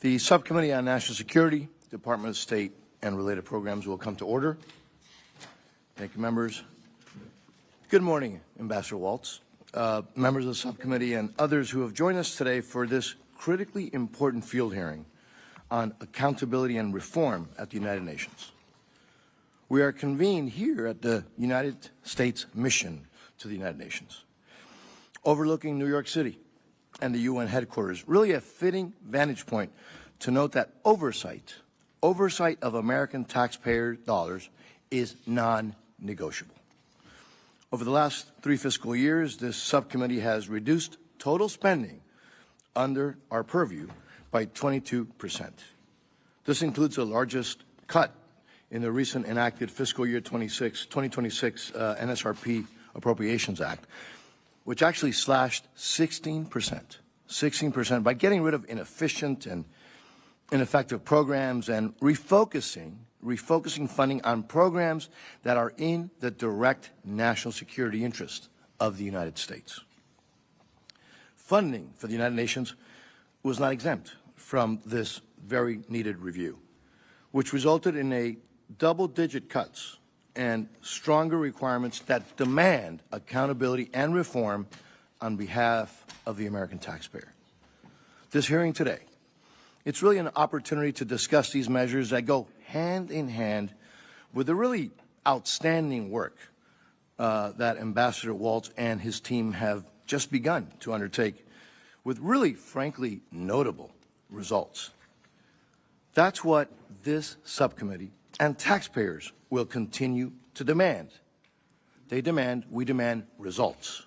The Subcommittee on National Security, Department of State, and related programs will come to order. Thank you, members. Good morning, Ambassador Waltz, members of the subcommittee, and others who have joined us today for this critically important field hearing on accountability and reform at the United Nations. We are convened here at the United States Mission to the United Nations, overlooking New York City and the UN headquarters, really a fitting vantage point to note that oversight of American taxpayer dollars is non-negotiable. Over the last 3 fiscal years, this subcommittee has reduced total spending under our purview by 22%. This includes the largest cut in the recent enacted fiscal year 2026 NSRP Appropriations Act, which actually slashed 16% by getting rid of inefficient and ineffective programs and refocusing funding on programs that are in the direct national security interest of the United States. Funding for the United Nations was not exempt from this very needed review, which resulted in a double-digit cuts and stronger requirements that demand accountability and reform on behalf of the American taxpayer. This hearing today, it's really an opportunity to discuss these measures that go hand in hand with the really outstanding work that Ambassador Waltz and his team have just begun to undertake with really, frankly, notable results. That's what this subcommittee and taxpayers will continue to demand. We demand results.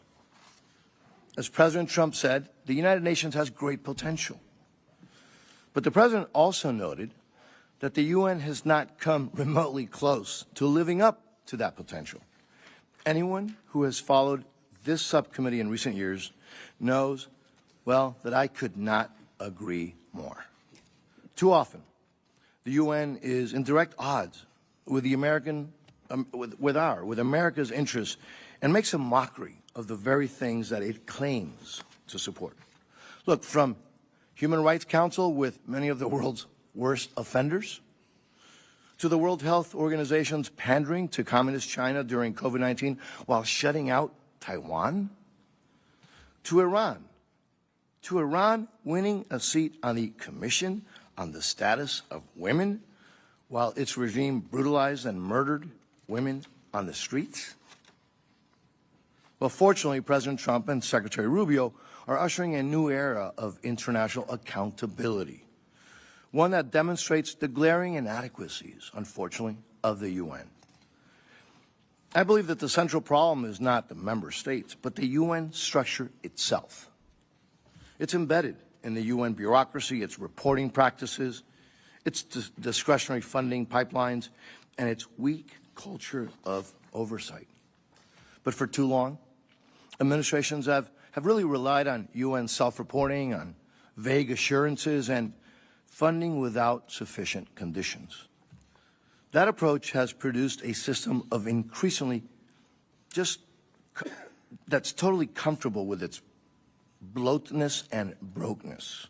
As President Trump said, the United Nations has great potential. But the President also noted that the UN has not come remotely close to living up to that potential. Anyone who has followed this subcommittee in recent years knows, well, that I could not agree more. Too often, the UN is in direct odds with the with America's interests and makes a mockery of the very things that it claims to support. Look, from Human Rights Council with many of the world's worst offenders, to the World Health Organization's pandering to Communist China during COVID-19 while shutting out Taiwan, to Iran winning a seat on the Commission on the Status of Women while its regime brutalized and murdered women on the streets. Well, fortunately, President Trump and Secretary Rubio are ushering a new era of international accountability, one that demonstrates the glaring inadequacies, unfortunately, of the UN. I believe that the central problem is not the member states, but the UN structure itself. It's embedded in the UN bureaucracy, its reporting practices, its discretionary funding pipelines, and its weak culture of oversight. But for too long, administrations have really relied on UN self-reporting, on vague assurances, and funding without sufficient conditions. That approach has produced a system of increasingly that's totally comfortable with its bloatness and brokenness.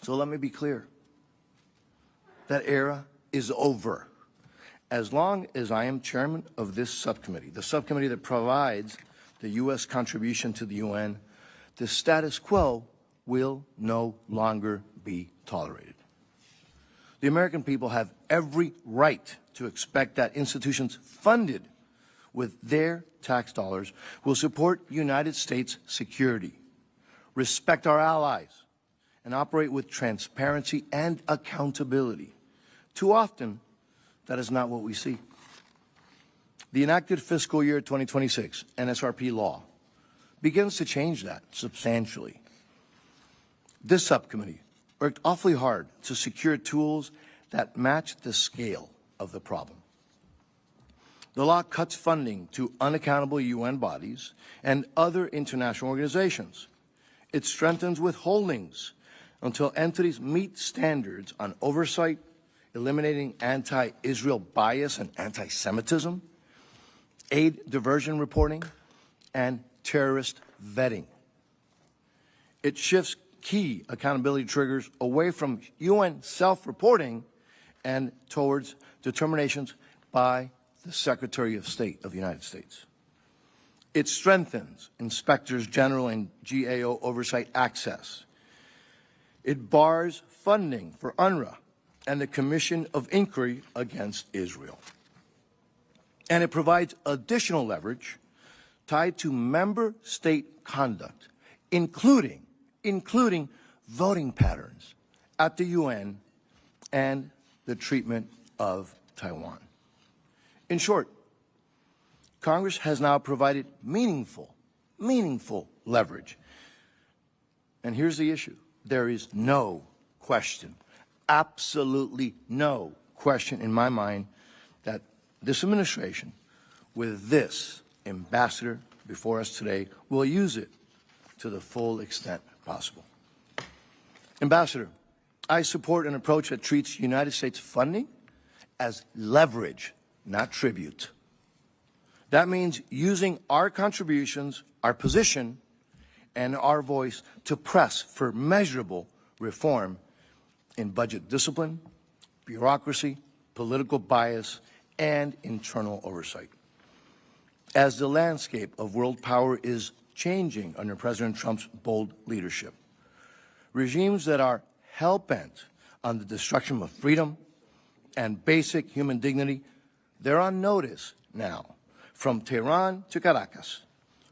So let me be clear. That era is over. As long as I am chairman of this subcommittee, the subcommittee that provides the U.S. contribution to the UN, the status quo will no longer be tolerated. The American people have every right to expect that institutions funded with their tax dollars will support United States security, respect our allies, and operate with transparency and accountability. Too often, that is not what we see. The enacted fiscal year 2026 NSRP law begins to change that substantially. This subcommittee worked awfully hard to secure tools that match the scale of the problem. The law cuts funding to unaccountable UN bodies and other international organizations. It strengthens withholdings until entities meet standards on oversight, eliminating anti-Israel bias and anti-Semitism, aid diversion reporting, and terrorist vetting. It shifts key accountability triggers away from UN self-reporting and towards determinations by the Secretary of State of the United States. It strengthens Inspectors General and GAO oversight access. It bars funding for UNRWA and the Commission of Inquiry against Israel. And it provides additional leverage tied to member state conduct, including voting patterns at the UN and the treatment of Taiwan. In short, Congress has now provided meaningful leverage. And here's the issue. There is no question, absolutely no question in my mind, that this administration, with this ambassador before us today, will use it to the full extent possible. Ambassador, I support an approach that treats United States funding as leverage, not tribute. That means using our contributions, our position, and our voice to press for measurable reform in budget discipline, bureaucracy, political bias, and internal oversight. As the landscape of world power is changing under President Trump's bold leadership, regimes that are hell-bent on the destruction of freedom and basic human dignity, they're on notice now. From Tehran to Caracas,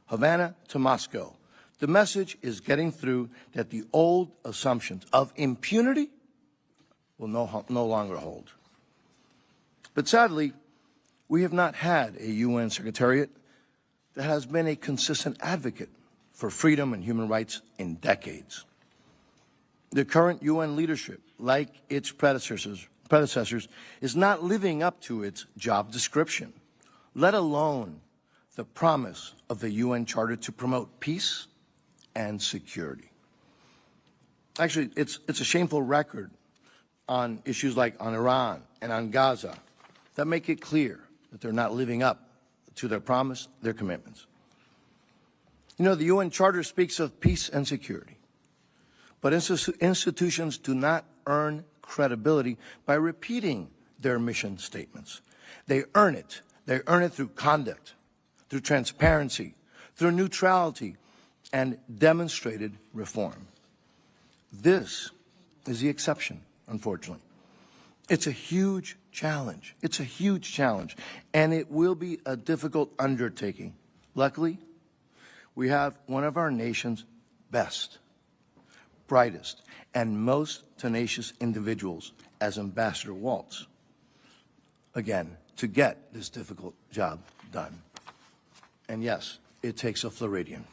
Havana to Moscow, the message is getting through that the old assumptions of impunity will no longer hold. But sadly, we have not had a UN Secretariat that has been a consistent advocate for freedom and human rights in decades. The current UN leadership, like its predecessors, is not living up to its job description, let alone the promise of the UN Charter to promote peace and security. Actually, it's a shameful record on issues like on Iran and on Gaza that make it clear that they're not living up to their promise, their commitments. You know, the UN Charter speaks of peace and security, but institutions do not earn credibility by repeating their mission statements. They earn it. They earn it through conduct, through transparency, through neutrality, and demonstrated reform. This is the exception, unfortunately. It's a huge challenge. It's a huge challenge, and it will be a difficult undertaking. Luckily, we have one of our nation's best, brightest, and most tenacious individuals as Ambassador Waltz, again, to get this difficult job done. And yes, it takes a Floridian.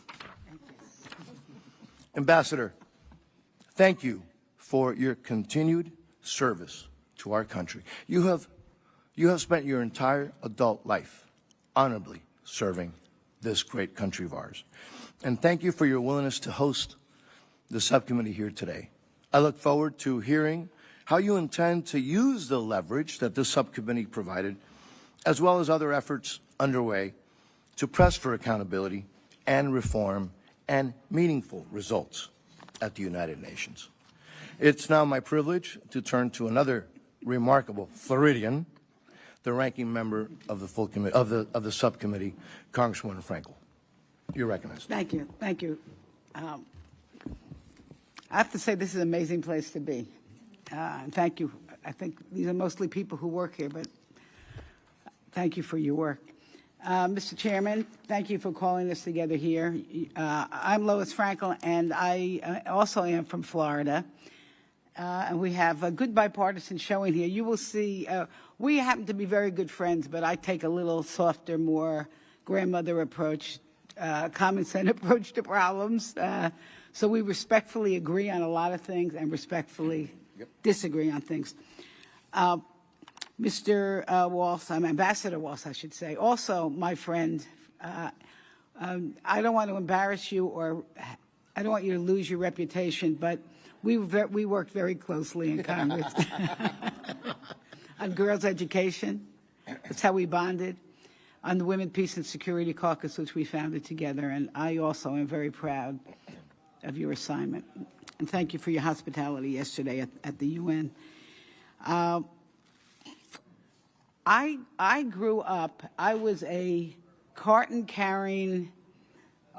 Ambassador, thank you for your continued service to our country. You have spent your entire adult life honorably serving this great country of ours. And thank you for your willingness to host the subcommittee here today. I look forward to hearing how you intend to use the leverage that this subcommittee provided, as well as other efforts underway to press for accountability and reform and meaningful results at the United Nations. It's now my privilege to turn to another remarkable Floridian, the ranking member of the full committee of the subcommittee, Congresswoman Frankel. You're recognized. Thank you. Thank you. I have to say this is an amazing place to be. And thank you. I think these are mostly people who work here, but thank you for your work. Mr. Chairman, thank you for calling us together here. I'm Lois Frankel, and I also am from Florida. And we have a good bipartisan showing here. You will see, we happen to be very good friends, but I take a little softer, more grandmother approach, common sense approach to problems. So we respectfully agree on a lot of things and respectfully disagree on things. Mr. Waltz, Ambassador Waltz, I should say, also my friend. I don't want to embarrass you, or I don't want you to lose your reputation, but we worked very closely in Congress on girls' education. That's how we bonded. On the Women, Peace, and Security Caucus, which we founded together, and I also am very proud of your assignment. and thank you for your hospitality yesterday at the UN. I grew up, I was a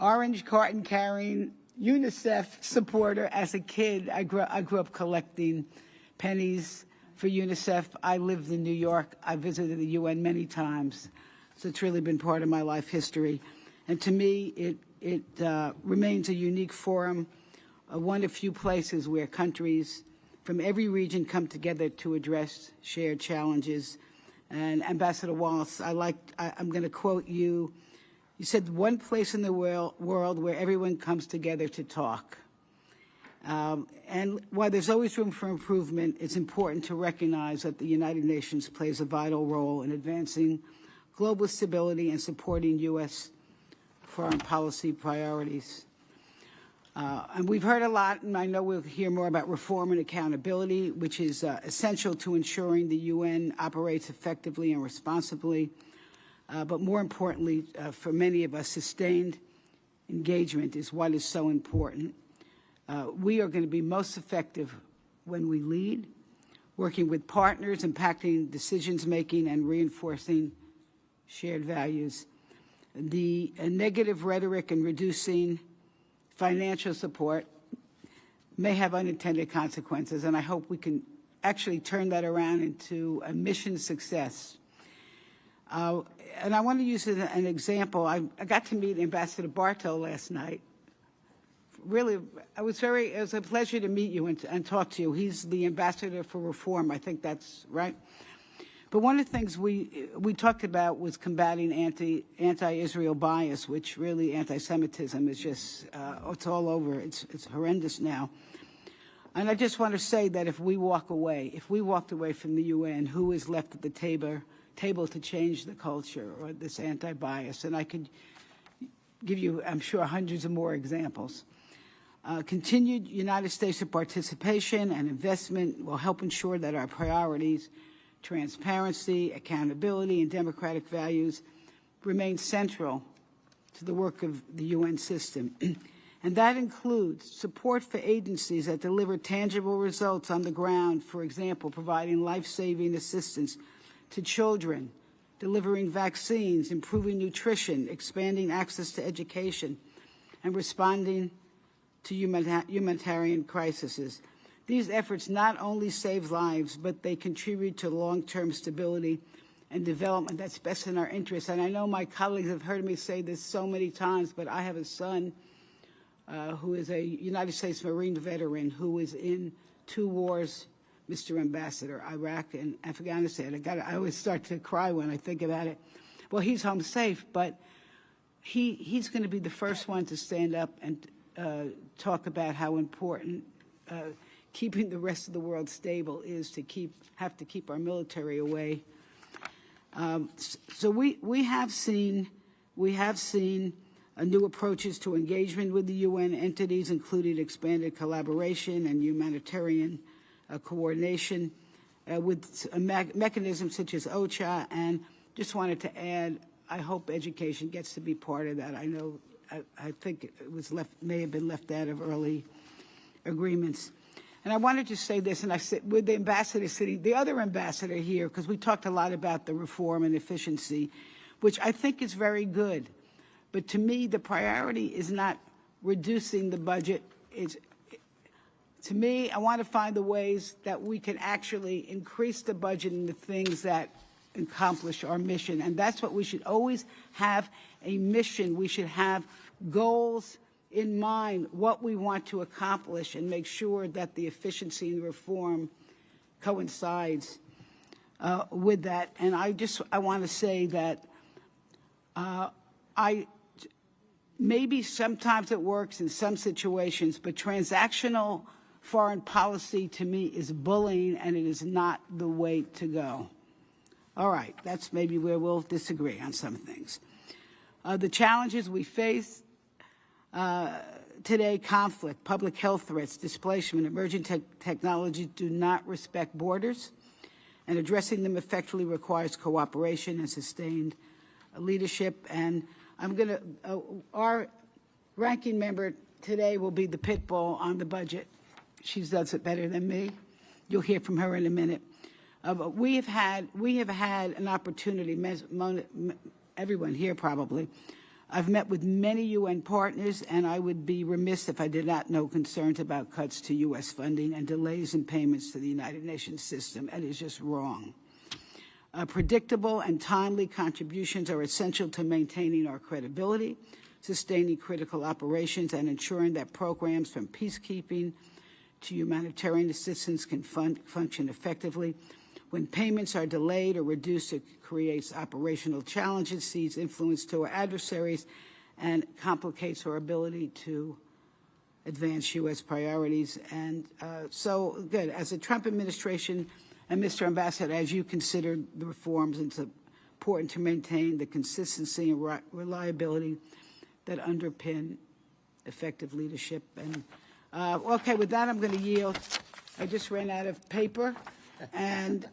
orange carton-carrying UNICEF supporter as a kid. I grew up collecting pennies for UNICEF. I lived in New York. I visited the UN many times. So it's really been part of my life history. And to me, it remains a unique forum, one of few places where countries from every region come together to address shared challenges. And Ambassador Waltz, I'm going to quote you. You said, one place in the world where everyone comes together to talk. And while there's always room for improvement, it's important to recognize that the United Nations plays a vital role in advancing global stability and supporting U.S. foreign policy priorities. And we've heard a lot, and I know we'll hear more about reform and accountability, which is essential to ensuring the UN operates effectively and responsibly. But more importantly, for many of us, sustained engagement is what is so important. We are going to be most effective when we lead, working with partners, impacting decisions-making, and reinforcing shared values. The negative rhetoric and reducing financial support may have unintended consequences, and I hope we can actually turn that around into a mission success. And I want to use an example. I got to meet Ambassador Bartow last night. Really, it was a pleasure to meet you and talk to you. He's the ambassador for reform. I think that's right. But one of the things we talked about was combating anti-Israel bias, which really anti-Semitism is just, it's all over. It's horrendous now. And I just want to say that if we walked away from the UN, who is left at the table to change the culture or this anti-bias? And I could give you, I'm sure, hundreds of more examples. Continued United States participation and investment will help ensure that our priorities, transparency, accountability, and democratic values remain central to the work of the UN system. And that includes support for agencies that deliver tangible results on the ground, for example, providing life-saving assistance to children, delivering vaccines, improving nutrition, expanding access to education, and responding to humanitarian crises. These efforts not only save lives, but they contribute to long-term stability and development that's best in our interests. And I know my colleagues have heard me say this so many times, but I have a son who is a United States Marine veteran who was in 2 wars, Mr. Ambassador, Iraq and Afghanistan. I always start to cry when I think about it. Well, he's home safe, but he's going to be the first one to stand up and talk about how important keeping the rest of the world stable is to have to keep our military away. So we have seen new approaches to engagement with the UN entities, including expanded collaboration and humanitarian coordination with mechanisms such as OCHA. And just wanted to add, I hope education gets to be part of that. I know, I think it was may have been left out of early agreements. And I wanted to say this, and I said with the ambassador sitting, the other ambassador here, because we talked a lot about the reform and efficiency, which I think is very good. But to me, the priority is not reducing the budget. To me, I want to find the ways that we can actually increase the budget in the things that accomplish our mission. And that's what we should always have, a mission. We should have goals in mind, what we want to accomplish, and make sure that the efficiency and reform coincides with that. And I want to say that maybe sometimes it works in some situations, but transactional foreign policy to me is bullying, and it is not the way to go. All right, that's maybe where we'll disagree on some things. The challenges we face today: conflict, public health threats, displacement, emerging technologies do not respect borders, and addressing them effectively requires cooperation and sustained leadership. And I'm going to, our ranking member today will be the pit bull on the budget. She does it better than me. You'll hear from her in a minute. But we have had an opportunity, everyone here probably. I've met with many UN partners, and I would be remiss if I did not know concerns about cuts to U.S. funding and delays in payments to the United Nations system. It is just wrong. Predictable and timely contributions are essential to maintaining our credibility, sustaining critical operations, and ensuring that programs from peacekeeping to humanitarian assistance can function effectively. When payments are delayed or reduced, it creates operational challenges, seeds influence to our adversaries, and complicates our ability to advance U.S. priorities. And so, good. As the Trump administration and Mr. Ambassador, as you consider the reforms, it's important to maintain the consistency and reliability that underpin effective leadership. And okay, with that, I'm going to yield. I just ran out of paper. And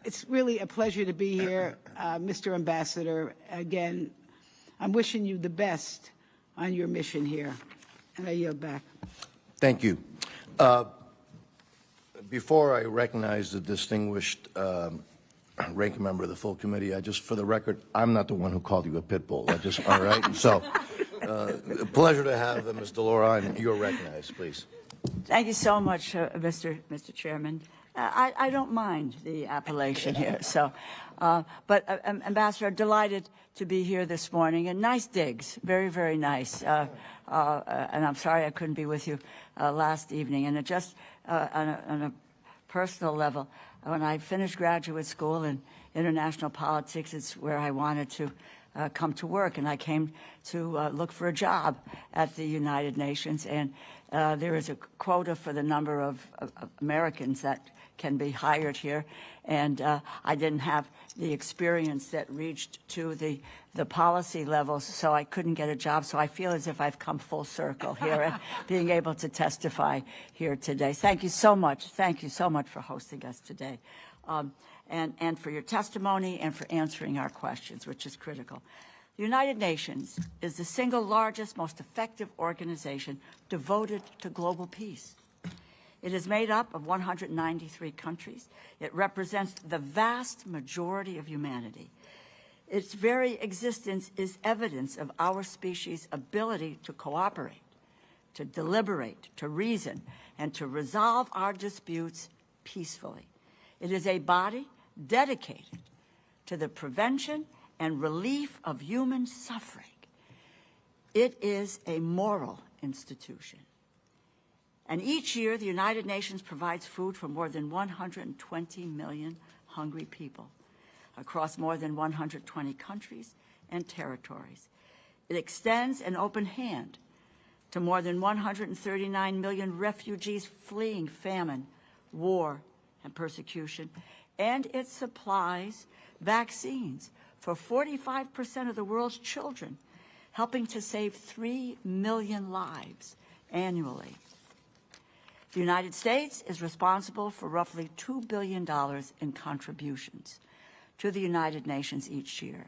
it's really a pleasure to be here, Mr. Ambassador. Again, I'm wishing you the best on your mission here. And I yield back. Thank you. Before I recognize the distinguished ranking member of the full committee, for the record, I'm not the one who called you a pit bull. All right? So, a pleasure to have Ms. DeLaura, and you're recognized, please. Thank you so much, Mr. Chairman. I don't mind the appellation here. So, but Ambassador, delighted to be here this morning, and nice digs, very, very nice. And I'm sorry I couldn't be with you last evening. And it just on a personal level, when I finished graduate school in international politics, it's where I wanted to come to work, and I came to look for a job at the United Nations. And there is a quota for the number of Americans that can be hired here, and I didn't have the experience that reached to the policy levels, so I couldn't get a job. So I feel as if I've come full circle here and being able to testify here today. Thank you so much. Thank you so much for hosting us today, and for your testimony and for answering our questions, which is critical. The United Nations is the single largest, most effective organization devoted to global peace. It is made up of 193 countries. It represents the vast majority of humanity. Its very existence is evidence of our species' ability to cooperate, to deliberate, to reason, and to resolve our disputes peacefully. It is a body dedicated to the prevention and relief of human suffering. It is a moral institution. And each year, the United Nations provides food for more than 120 million hungry people across more than 120 countries and territories. It extends an open hand to more than 139 million refugees fleeing famine, war, and persecution, and it supplies vaccines for 45% of the world's children, helping to save 3 million lives annually. The United States is responsible for roughly $2 billion in contributions to the United Nations each year.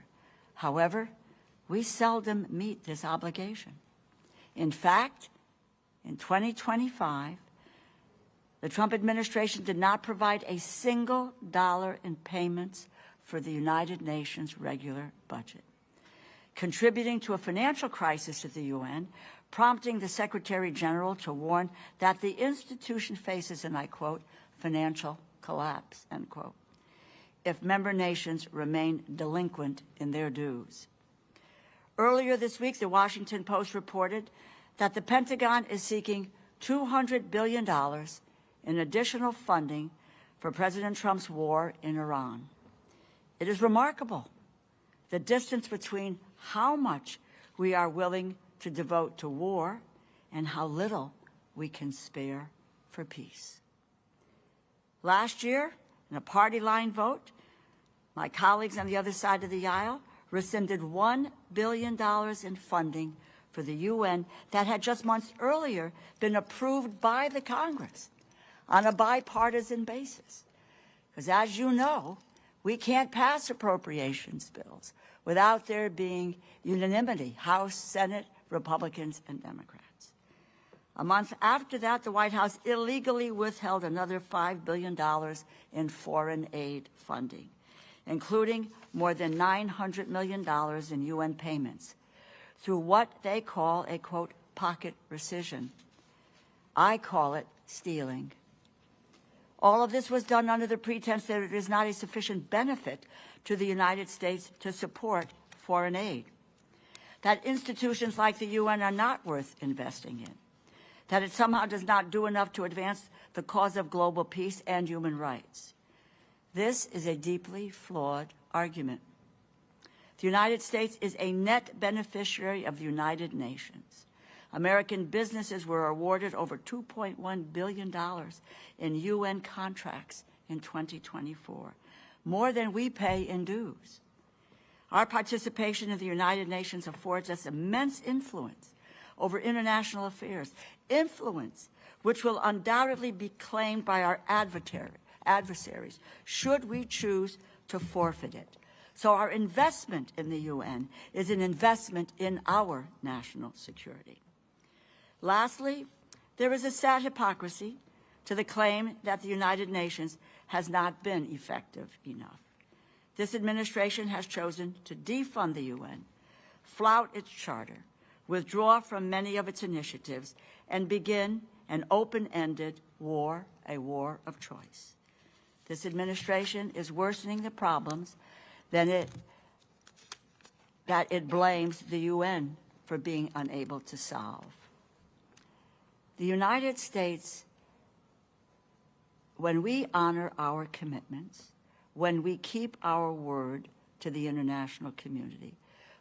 However, we seldom meet this obligation. In fact, in 2025, the Trump administration did not provide a single dollar in payments for the United Nations regular budget, contributing to a financial crisis at the UN, prompting the Secretary General to warn that the institution faces, and I quote, financial collapse, end quote, if member nations remain delinquent in their dues. Earlier this week, the Washington Post reported that the Pentagon is seeking $200 billion in additional funding for President Trump's war in Iran. It is remarkable, the distance between how much we are willing to devote to war and how little we can spare for peace. Last year, in a party line vote, my colleagues on the other side of the aisle rescinded $1 billion in funding for the UN that had just months earlier been approved by the Congress on a bipartisan basis. Because as you know, we can't pass appropriations bills without there being unanimity, House, Senate, Republicans, and Democrats. A month after that, the White House illegally withheld another $5 billion in foreign aid funding, including more than $900 million in UN payments, through what they call a, quote, pocket rescission. I call it stealing. All of this was done under the pretense that it is not a sufficient benefit to the United States to support foreign aid, that institutions like the UN are not worth investing in, that it somehow does not do enough to advance the cause of global peace and human rights. This is a deeply flawed argument. The United States is a net beneficiary of the United Nations. American businesses were awarded over $2.1 billion in UN contracts in 2024, more than we pay in dues. Our participation in the United Nations affords us immense influence over international affairs, influence which will undoubtedly be claimed by our adversaries should we choose to forfeit it. So our investment in the UN is an investment in our national security. Lastly, there is a sad hypocrisy to the claim that the United Nations has not been effective enough. This administration has chosen to defund the UN, flout its charter, withdraw from many of its initiatives, and begin an open-ended war, a war of choice. This administration is worsening the problems that it blames the UN for being unable to solve. The United States, when we honor our commitments, when we keep our word to the international community,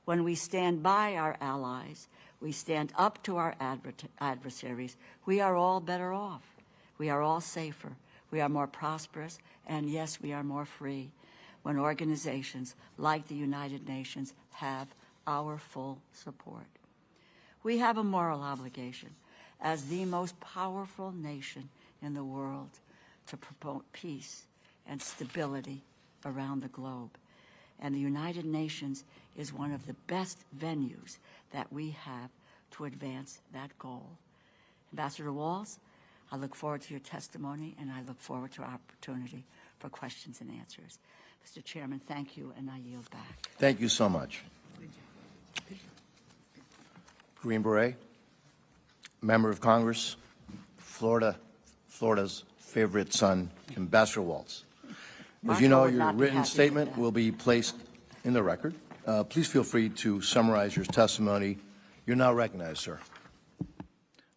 when we stand by our allies, we stand up to our adversaries, we are all better off. We are all safer. We are more prosperous, and yes, we are more free when organizations like the United Nations have our full support. We have a moral obligation as the most powerful nation in the world to promote peace and stability around the globe. And the United Nations is one of the best venues that we have to advance that goal. Ambassador Waltz, I look forward to your testimony, and I look forward to our opportunity for questions and answers. Mr. Chairman, thank you, and I yield back. Thank you so much. Green Beret, Member of Congress, Florida's favorite son, Ambassador Waltz. As you know, your written statement will be placed in the record. Please feel free to summarize your testimony. You're now recognized, sir.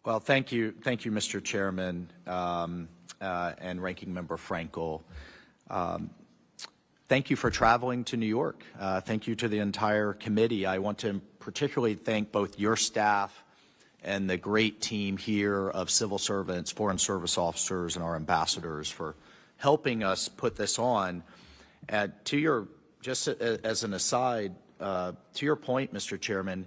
Well, thank you, Mr. Chairman and Ranking Member Frankel. Thank you for traveling to New York. Thank you to the entire committee. I want to particularly thank both your staff and the great team here of civil servants, foreign service officers, and our ambassadors for helping us put this on. Just as an aside, to your point, Mr. Chairman,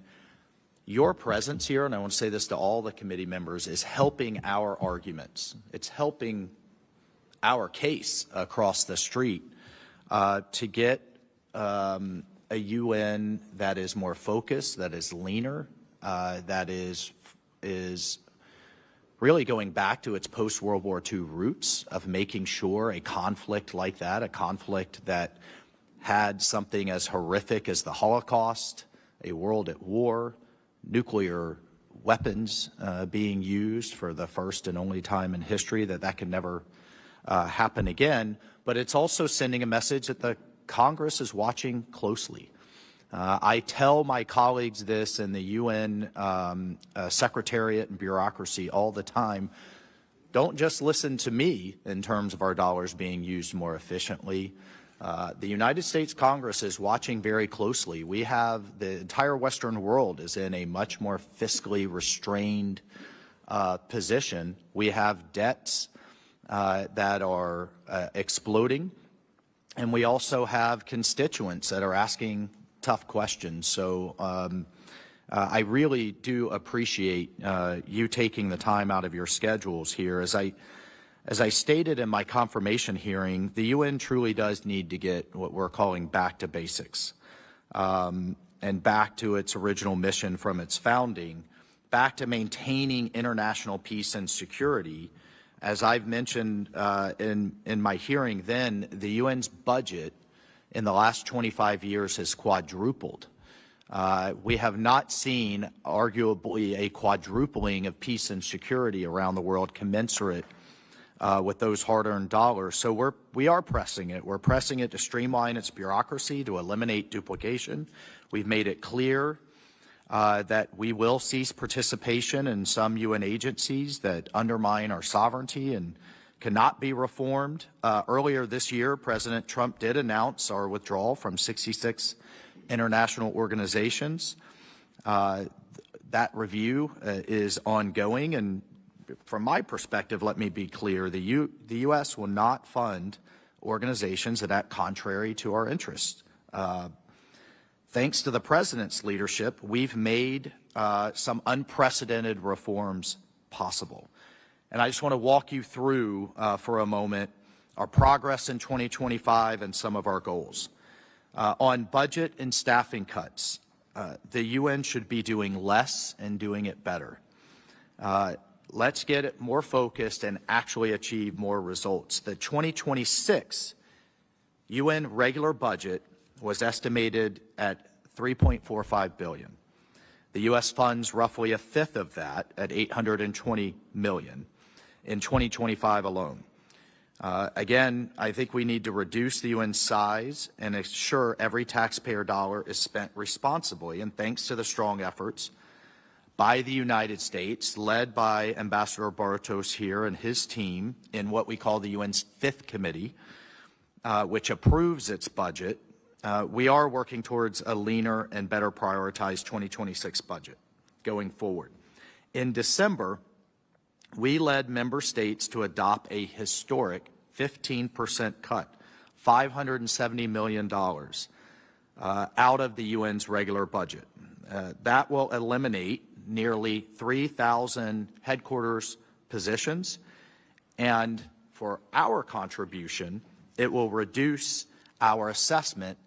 your presence here, and I want to say this to all the committee members, is helping our arguments. It's helping our case across the street to get a UN that is more focused, that is leaner, that is really going back to its post-World War II roots of making sure a conflict like that, a conflict that had something as horrific as the Holocaust, a world at war, nuclear weapons being used for the first and only time in history, that can never happen again. But it's also sending a message that the Congress is watching closely. I tell my colleagues this in the UN Secretariat and bureaucracy all the time. Don't just listen to me in terms of our dollars being used more efficiently. The United States Congress is watching very closely. We have the entire Western world is in a much more fiscally restrained position. We have debts that are exploding, and we also have constituents that are asking tough questions. So I really do appreciate you taking the time out of your schedules here. As I stated in my confirmation hearing, the UN truly does need to get what we're calling back to basics and back to its original mission from its founding, back to maintaining international peace and security, as I've mentioned in my hearing then, the UN's budget in the last 25 years has quadrupled. We have not seen, arguably, a quadrupling of peace and security around the world commensurate with those hard-earned dollars. So we are pressing it. We're pressing it to streamline its bureaucracy, to eliminate duplication. We've made it clear that we will cease participation in some UN agencies that undermine our sovereignty and cannot be reformed. Earlier this year, President Trump did announce our withdrawal from 66 international organizations. That review is ongoing, and from my perspective, let me be clear, the U.S. will not fund organizations that act contrary to our interests. Thanks to the President's leadership, we've made some unprecedented reforms possible. And I just want to walk you through for a moment our progress in 2025 and some of our goals. On budget and staffing cuts, the UN should be doing less and doing it better. Let's get it more focused and actually achieve more results. The 2026 UN regular budget was estimated at $3.45 billion. The U.S. funds roughly a fifth of that at $820 million in 2025 alone. Again, I think we need to reduce the UN size and ensure every taxpayer dollar is spent responsibly. And thanks to the strong efforts by the United States, led by Ambassador Bartos here and his team in what we call the UN's Fifth Committee, which approves its budget, we are working towards a leaner and better prioritized 2026 budget going forward. In December, we led member states to adopt a historic 15% cut, $570 million out of the UN's regular budget. That will eliminate nearly 3,000 headquarters positions, and for our contribution, it will reduce our assessment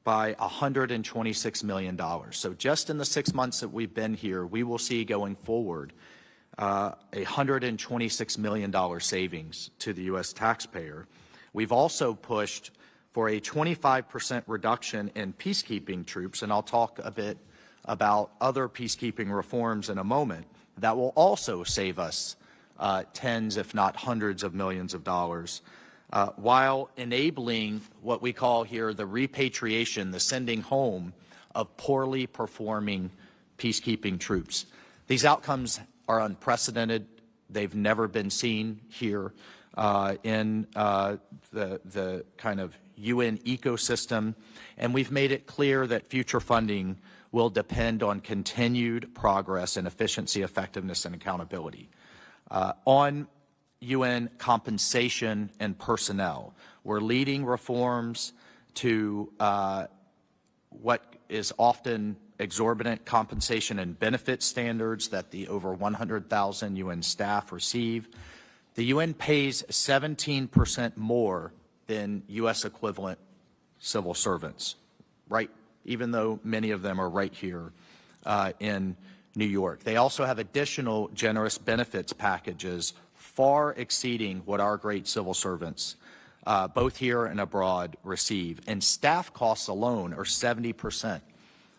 by $126 million. So just in the 6 months that we've been here, we will see going forward a $126 million savings to the U.S. taxpayer. We've also pushed for a 25% reduction in peacekeeping troops, and I'll talk a bit about other peacekeeping reforms in a moment, that will also save us tens, if not hundreds of millions of dollars, while enabling what we call here the repatriation, the sending home of poorly performing peacekeeping troops. These outcomes are unprecedented. They've never been seen here in the kind of UN ecosystem, and we've made it clear that future funding will depend on continued progress in efficiency, effectiveness, and accountability. On UN compensation and personnel, we're leading reforms to what is often exorbitant compensation and benefit standards that the over 100,000 UN staff receive. The UN pays 17% more than U.S. equivalent civil servants, right? Even though many of them are right here in New York. They also have additional generous benefits packages far exceeding what our great civil servants, both here and abroad, receive. And staff costs alone are 70%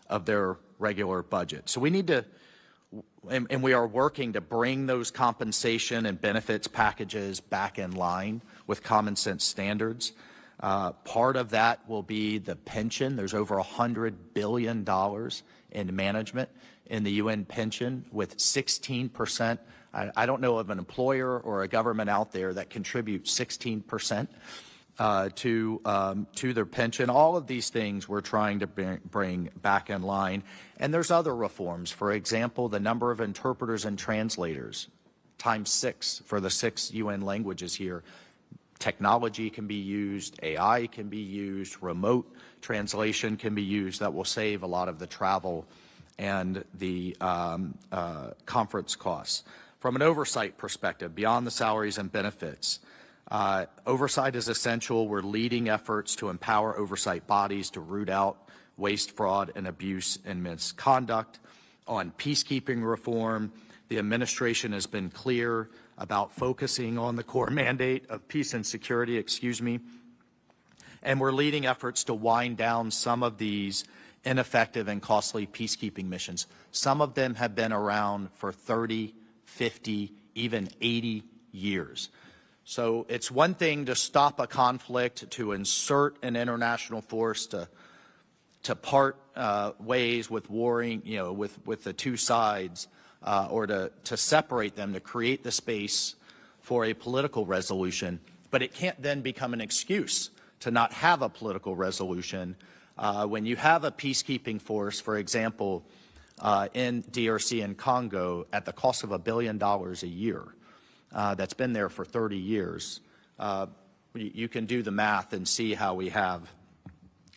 of their regular budget. So we need to, and we are working to bring those compensation and benefits packages back in line with common sense standards. Part of that will be the pension. There's over $100 billion in management in the UN pension, with 16%. I don't know of an employer or a government out there that contributes 16% to their pension. All of these things we're trying to bring back in line. And there's other reforms. For example, the number of interpreters and translators, ×6 for the 6 UN languages here. Technology can be used, AI can be used, remote translation can be used. That will save a lot of the travel and the conference costs. From an oversight perspective, beyond the salaries and benefits, oversight is essential. We're leading efforts to empower oversight bodies to root out waste, fraud, and abuse and misconduct. on peacekeeping reform. The administration has been clear about focusing on the core mandate of peace and security, and we're leading efforts to wind down some of these ineffective and costly peacekeeping missions. Some of them have been around for 30, 50, even 80 years. So it's one thing to stop a conflict, to insert an international force, to part ways with warring, with the two sides, or to separate them, to create the space for a political resolution. But it can't then become an excuse to not have a political resolution. When you have a peacekeeping force, for example, in DRC and Congo, at the cost of $1 billion a year, that's been there for 30 years, you can do the math and see how we have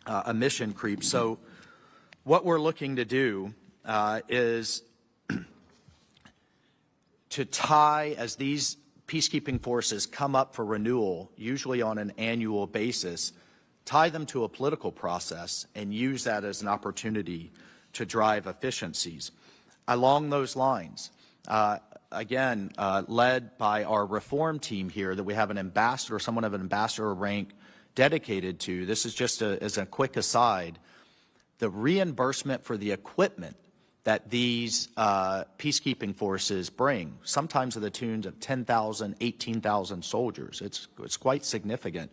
a mission creep. So what we're looking to do is to tie, as these peacekeeping forces come up for renewal, usually on an annual basis, tie them to a political process and use that as an opportunity to drive efficiencies. Along those lines, again, led by our reform team here, that we have an ambassador, someone of an ambassador rank dedicated to, this is just as a quick aside, the reimbursement for the equipment that these peacekeeping forces bring, sometimes to the tunes of 10,000, 18,000 soldiers. It's quite significant.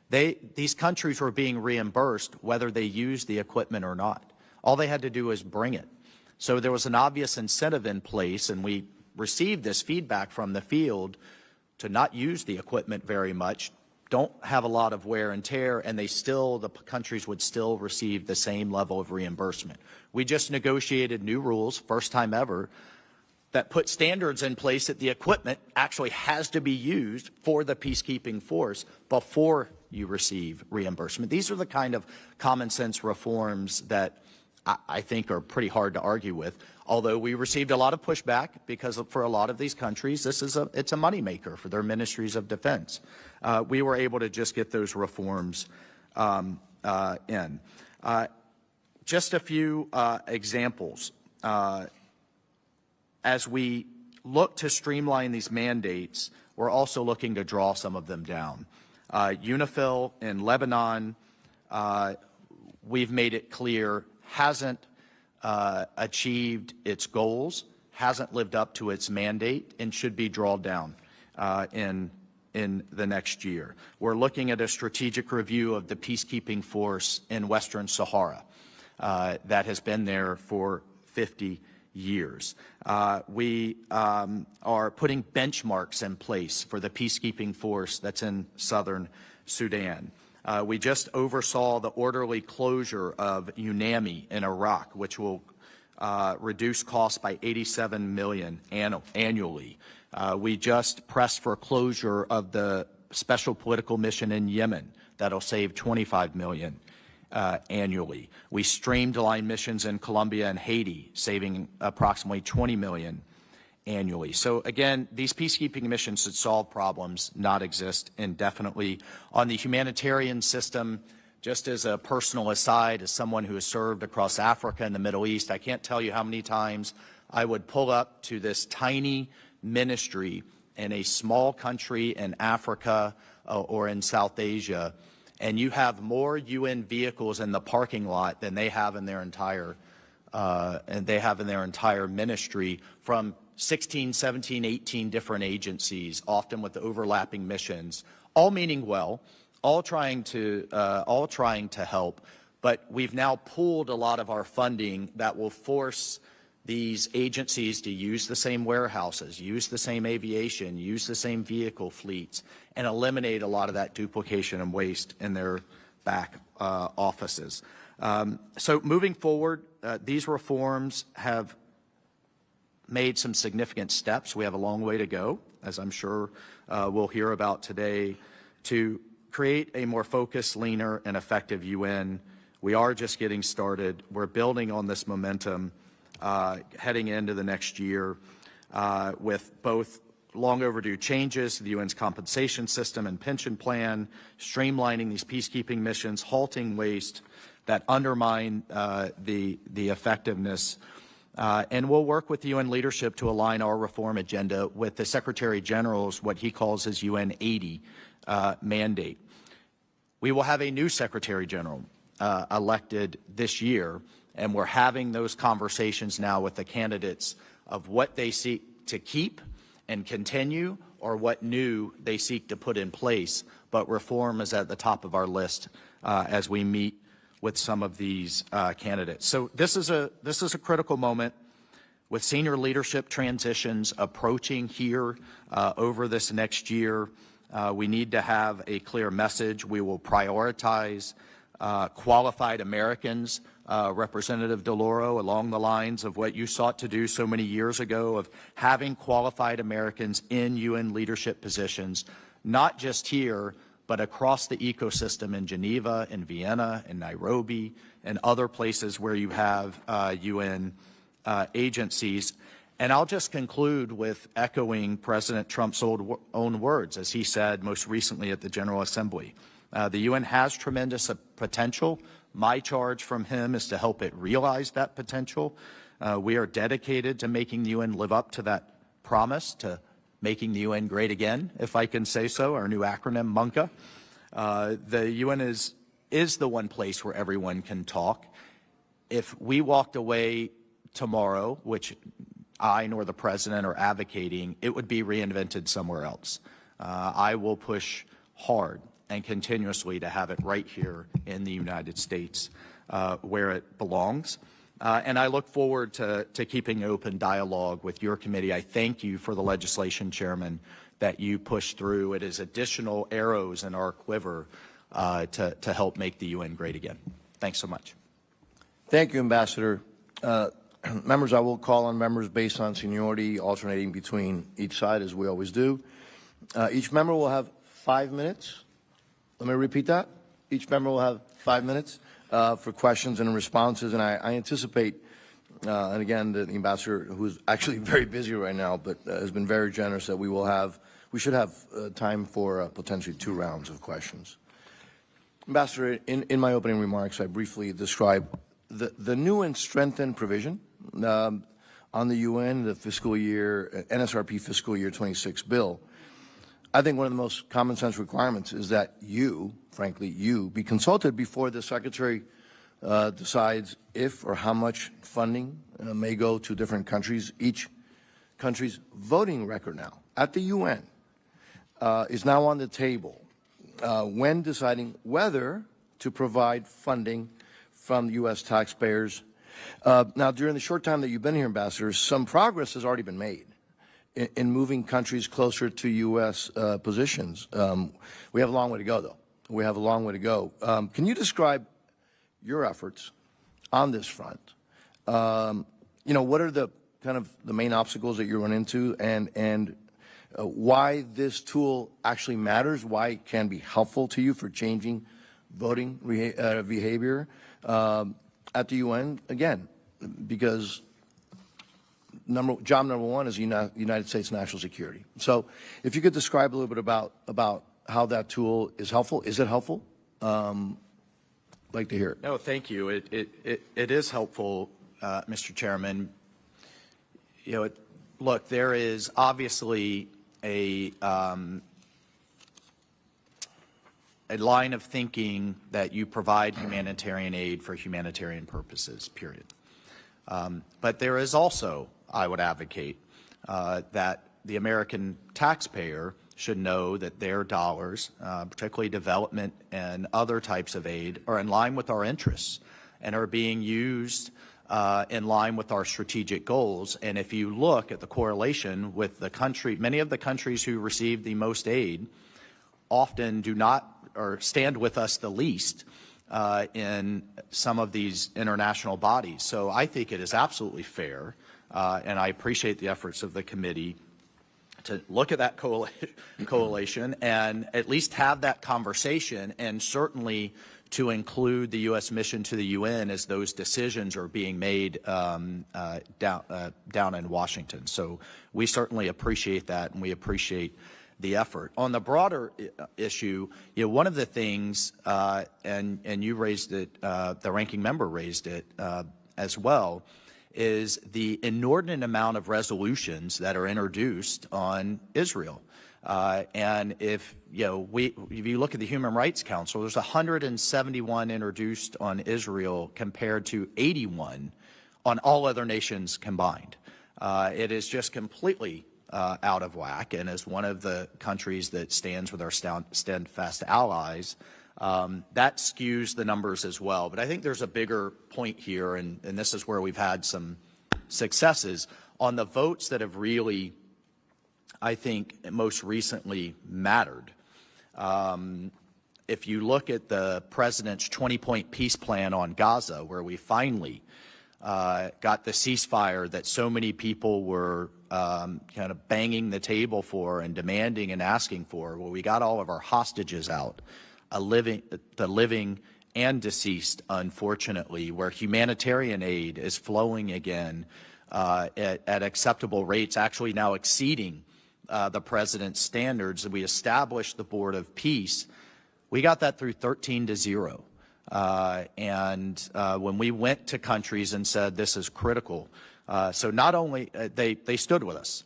These countries were being reimbursed whether they used the equipment or not. All they had to do was bring it. So there was an obvious incentive in place, and we received this feedback from the field to not use the equipment very much, don't have a lot of wear and tear, and the countries would still receive the same level of reimbursement. We just negotiated new rules, first time ever, that put standards in place that the equipment actually has to be used for the peacekeeping force before you receive reimbursement. These are the kind of common sense reforms that I think are pretty hard to argue with. Although we received a lot of pushback because for a lot of these countries, it's a moneymaker for their ministries of defense. We were able to just get those reforms in. Just a few examples. As we look to streamline these mandates, we're also looking to draw some of them down. UNIFIL in Lebanon, we've made it clear, hasn't achieved its goals, hasn't lived up to its mandate, and should be drawn down in the next year. We're looking at a strategic review of the peacekeeping force in Western Sahara that has been there for 50 years. We are putting benchmarks in place for the peacekeeping force that's in southern Sudan. We just oversaw the orderly closure of UNAMI in Iraq, which will reduce costs by $87 million annually. We just pressed for closure of the special political mission in Yemen that'll save $25 million annually. We streamlined missions in Colombia and Haiti, saving approximately $20 million annually. So again, these peacekeeping missions should solve problems, not exist indefinitely. On the humanitarian system, just as a personal aside, as someone who has served across Africa and the Middle East, I can't tell you how many times I would pull up to this tiny ministry in a small country in Africa or in South Asia, and you have more UN vehicles in the parking lot than they have in their entire ministry, from 16, 17, 18 different agencies, often with overlapping missions, all meaning well, all trying to help. But we've now pulled a lot of our funding that will force these agencies to use the same warehouses, use the same aviation, use the same vehicle fleets, and eliminate a lot of that duplication and waste in their back offices. So moving forward, these reforms have made some significant steps. We have a long way to go, as I'm sure we'll hear about today, to create a more focused, leaner, and effective UN. We are just getting started. We're building on this momentum heading into the next year with both long overdue changes to the UN's compensation system and pension plan, streamlining these peacekeeping missions, halting waste that undermine the effectiveness And we'll work with the UN leadership to align our reform agenda with the Secretary General's, what he calls his UN 80 mandate. We will have a new Secretary General elected this year, and we're having those conversations now with the candidates of what they seek to keep and continue, or what new they seek to put in place. But reform is at the top of our list as we meet with some of these candidates. So this is a critical moment with senior leadership transitions approaching here over this next year. We need to have a clear message. We will prioritize qualified Americans, Representative DeLauro, along the lines of what you sought to do so many years ago of having qualified Americans in UN leadership positions, not just here, but across the ecosystem in Geneva, in Vienna, in Nairobi, and other places where you have UN agencies. And I'll just conclude with echoing President Trump's own words, as he said most recently at the General Assembly. The UN has tremendous potential. My charge from him is to help it realize that potential. We are dedicated to making the UN live up to that promise, to making the UN great again, if I can say so, our new acronym, MUNCA. The UN is the one place where everyone can talk. If we walked away tomorrow, which I nor the President are advocating, it would be reinvented somewhere else. I will push hard and continuously to have it right here in the United States where it belongs. And I look forward to keeping open dialogue with your committee. I thank you for the legislation, Chairman, that you pushed through. It is additional arrows in our quiver to help make the UN great again. Thanks so much. Thank you, Ambassador. Members, I will call on members based on seniority, alternating between each side, as we always do. Each member will have 5 minutes. Let me repeat that. Each member will have 5 minutes for questions and responses, and I anticipate, and again, the ambassador, who's actually very busy right now, but has been very generous, that we should have time for potentially 2 rounds of questions. Ambassador, in my opening remarks, I briefly described the new and strengthened provision on the UN, the fiscal year, NSRP fiscal year 26 bill. I think one of the most common sense requirements is that you, frankly, you be consulted before the Secretary decides if or how much funding may go to different countries. Each country's voting record now at the UN is now on the table when deciding whether to provide funding from U.S. taxpayers. Now, during the short time that you've been here, Ambassador, some progress has already been made in moving countries closer to U.S. positions. We have a long way to go, though. We have a long way to go. Can you describe your efforts on this front? You know, what are the kind of the main obstacles that you run into, and why this tool actually matters, why it can be helpful to you for changing voting behavior at the UN? Again, because job number one is United States national security. So if you could describe a little bit about how that tool is helpful. Is it helpful? Like to hear it. No, thank you. It is helpful, Mr. Chairman. You know, look, there is obviously a line of thinking that you provide humanitarian aid for humanitarian purposes, period. But there is also, I would advocate, that the American taxpayer should know that their dollars, particularly development and other types of aid, are in line with our interests and are being used in line with our strategic goals. And if you look at the correlation with the country, many of the countries who receive the most aid often do not or stand with us the least in some of these international bodies. So I think it is absolutely fair, and I appreciate the efforts of the committee to look at that coalition and at least have that conversation, and certainly to include the U.S. mission to the UN as those decisions are being made down in Washington. So we certainly appreciate that, and we appreciate the effort. On the broader issue, you know, one of the things, and you raised it, the ranking member raised it as well, is the inordinate amount of resolutions that are introduced on Israel. And if you look at the Human Rights Council, there's 171 introduced on Israel compared to 81 on all other nations combined. It is just completely out of whack, and as one of the countries that stands with our steadfast allies, that skews the numbers as well. But I think there's a bigger point here, and this is where we've had some successes on the votes that have really, I think, most recently mattered. If you look at the president's 20-point peace plan on Gaza, where we finally got the ceasefire that so many people were kind of banging the table for and demanding and asking for, well, we got all of our hostages out, the living and deceased, unfortunately, where humanitarian aid is flowing again at acceptable rates, actually now exceeding the president's standards. We established the Board of Peace. We got that through 13-0. And when we went to countries and said this is critical, so not only they stood with us.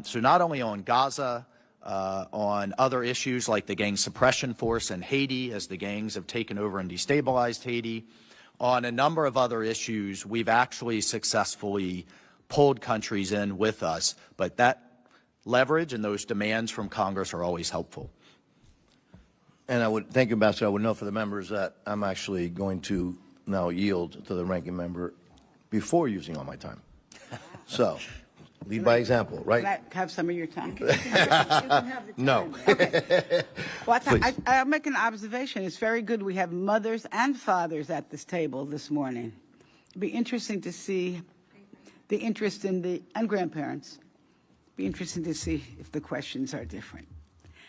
So not only on Gaza, on other issues like the gang suppression force in Haiti, as the gangs have taken over and destabilized Haiti, on a number of other issues, we've actually successfully pulled countries in with us. But that leverage and those demands from Congress are always helpful. And I would thank you, Ambassador. I would note for the members that I'm actually going to now yield to the ranking member before using all my time. So, lead by example, right? Can I have some of your time? No. Okay. Well, I'll make an observation. It's very good we have mothers and fathers at this table this morning. It'd be interesting to see the interest in and grandparents. Be interesting to see if the questions are different.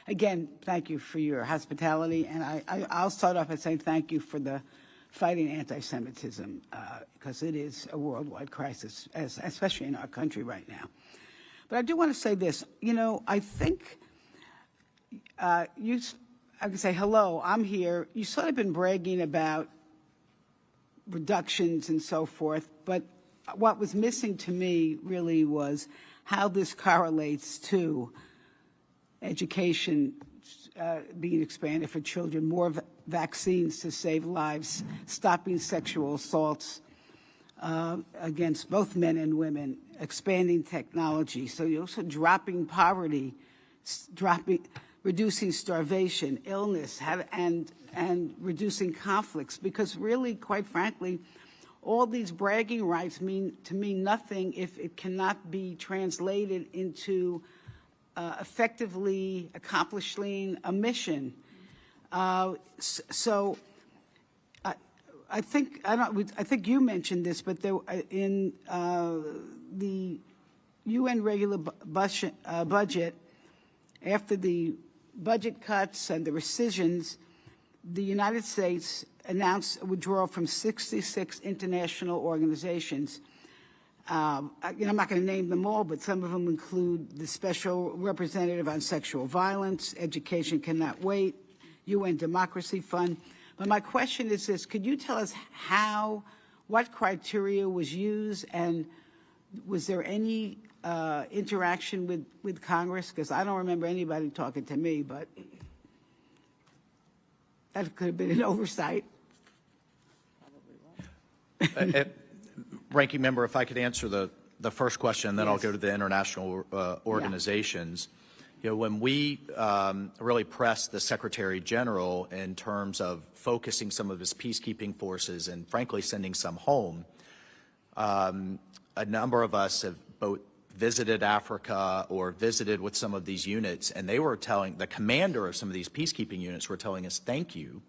Again, thank you for your hospitality, and I'll start off by saying thank you for the fighting anti-Semitism, because it is a worldwide crisis, especially in our country right now. But I do want to say this. You know, I think I can say, hello, I'm here. You've sort of been bragging about reductions and so forth, but what was missing to me really was how this correlates to education being expanded for children, more vaccines to save lives, stopping sexual assaults against both men and women, expanding technology. So you're also dropping poverty, reducing starvation, illness, and reducing conflicts. Because really, quite frankly, all these bragging rights mean to me nothing if it cannot be translated into effectively accomplishing a mission. So I think you mentioned this, but there, in the UN regular budget, after the budget cuts and the rescissions, the United States announced a withdrawal from 66 international organizations. I'm not going to name them all, but some of them include the Special Representative on Sexual Violence, Education Cannot Wait, UN Democracy Fund. But my question is this: could you tell us what criteria was used, and was there any interaction with Congress? Because I don't remember anybody talking to me, but that could have been an oversight. Ranking member, if I could answer the first question, then Yes. I'll go to the international organizations. Yeah. You know, when we really pressed the Secretary General in terms of focusing some of his peacekeeping forces and, frankly, sending some home, a number of us have both visited Africa or visited with some of these units, and they were telling, the commander of some of these peacekeeping units were telling us, thank you.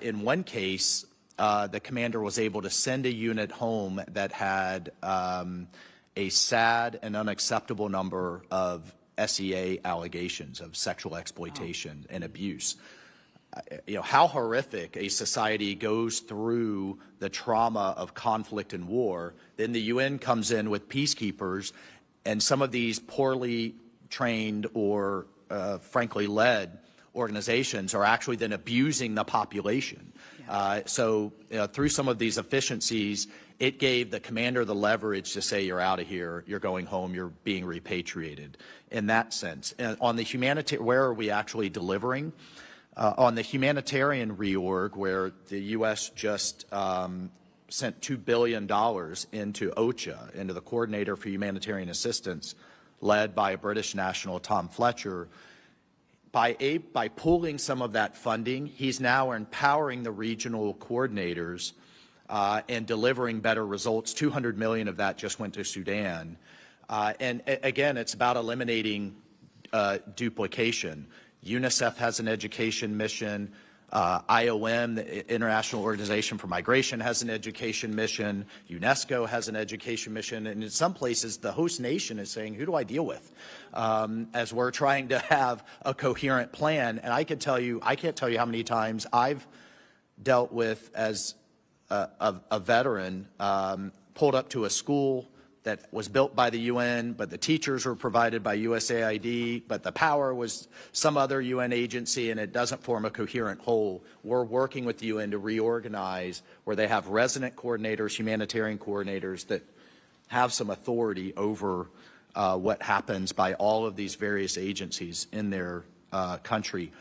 In one case, the commander was able to send a unit home that had a sad and unacceptable number of SEA allegations of sexual exploitation and abuse. You know, how horrific a society goes through the trauma of conflict and war. Then the UN comes in with peacekeepers, and some of these poorly trained or frankly led organizations are actually then abusing the population. So through some of these efficiencies, it gave the commander the leverage to say, you're out of here, you're going home, you're being repatriated in that sense. And on the humanitarian, where are we actually delivering? On the humanitarian reorg, where the U.S. just sent $2 billion into OCHA, into the Coordinator for Humanitarian Assistance, led by a British national, Tom Fletcher. By pooling some of that funding, he's now empowering the regional coordinators and delivering better results. 200 million of that just went to Sudan. And again, it's about eliminating duplication. UNICEF has an education mission. IOM, the International Organization for Migration, has an education mission. UNESCO has an education mission. And in some places, the host nation is saying, who do I deal with? As we're trying to have a coherent plan. And I can't tell you how many times I've dealt with, as a veteran, pulled up to a school that was built by the UN, but the teachers were provided by USAID, but the power was some other UN agency, and it doesn't form a coherent whole. We're working with the UN to reorganize where they have resident coordinators, humanitarian coordinators that have some authority over what happens by all of these various agencies in their country.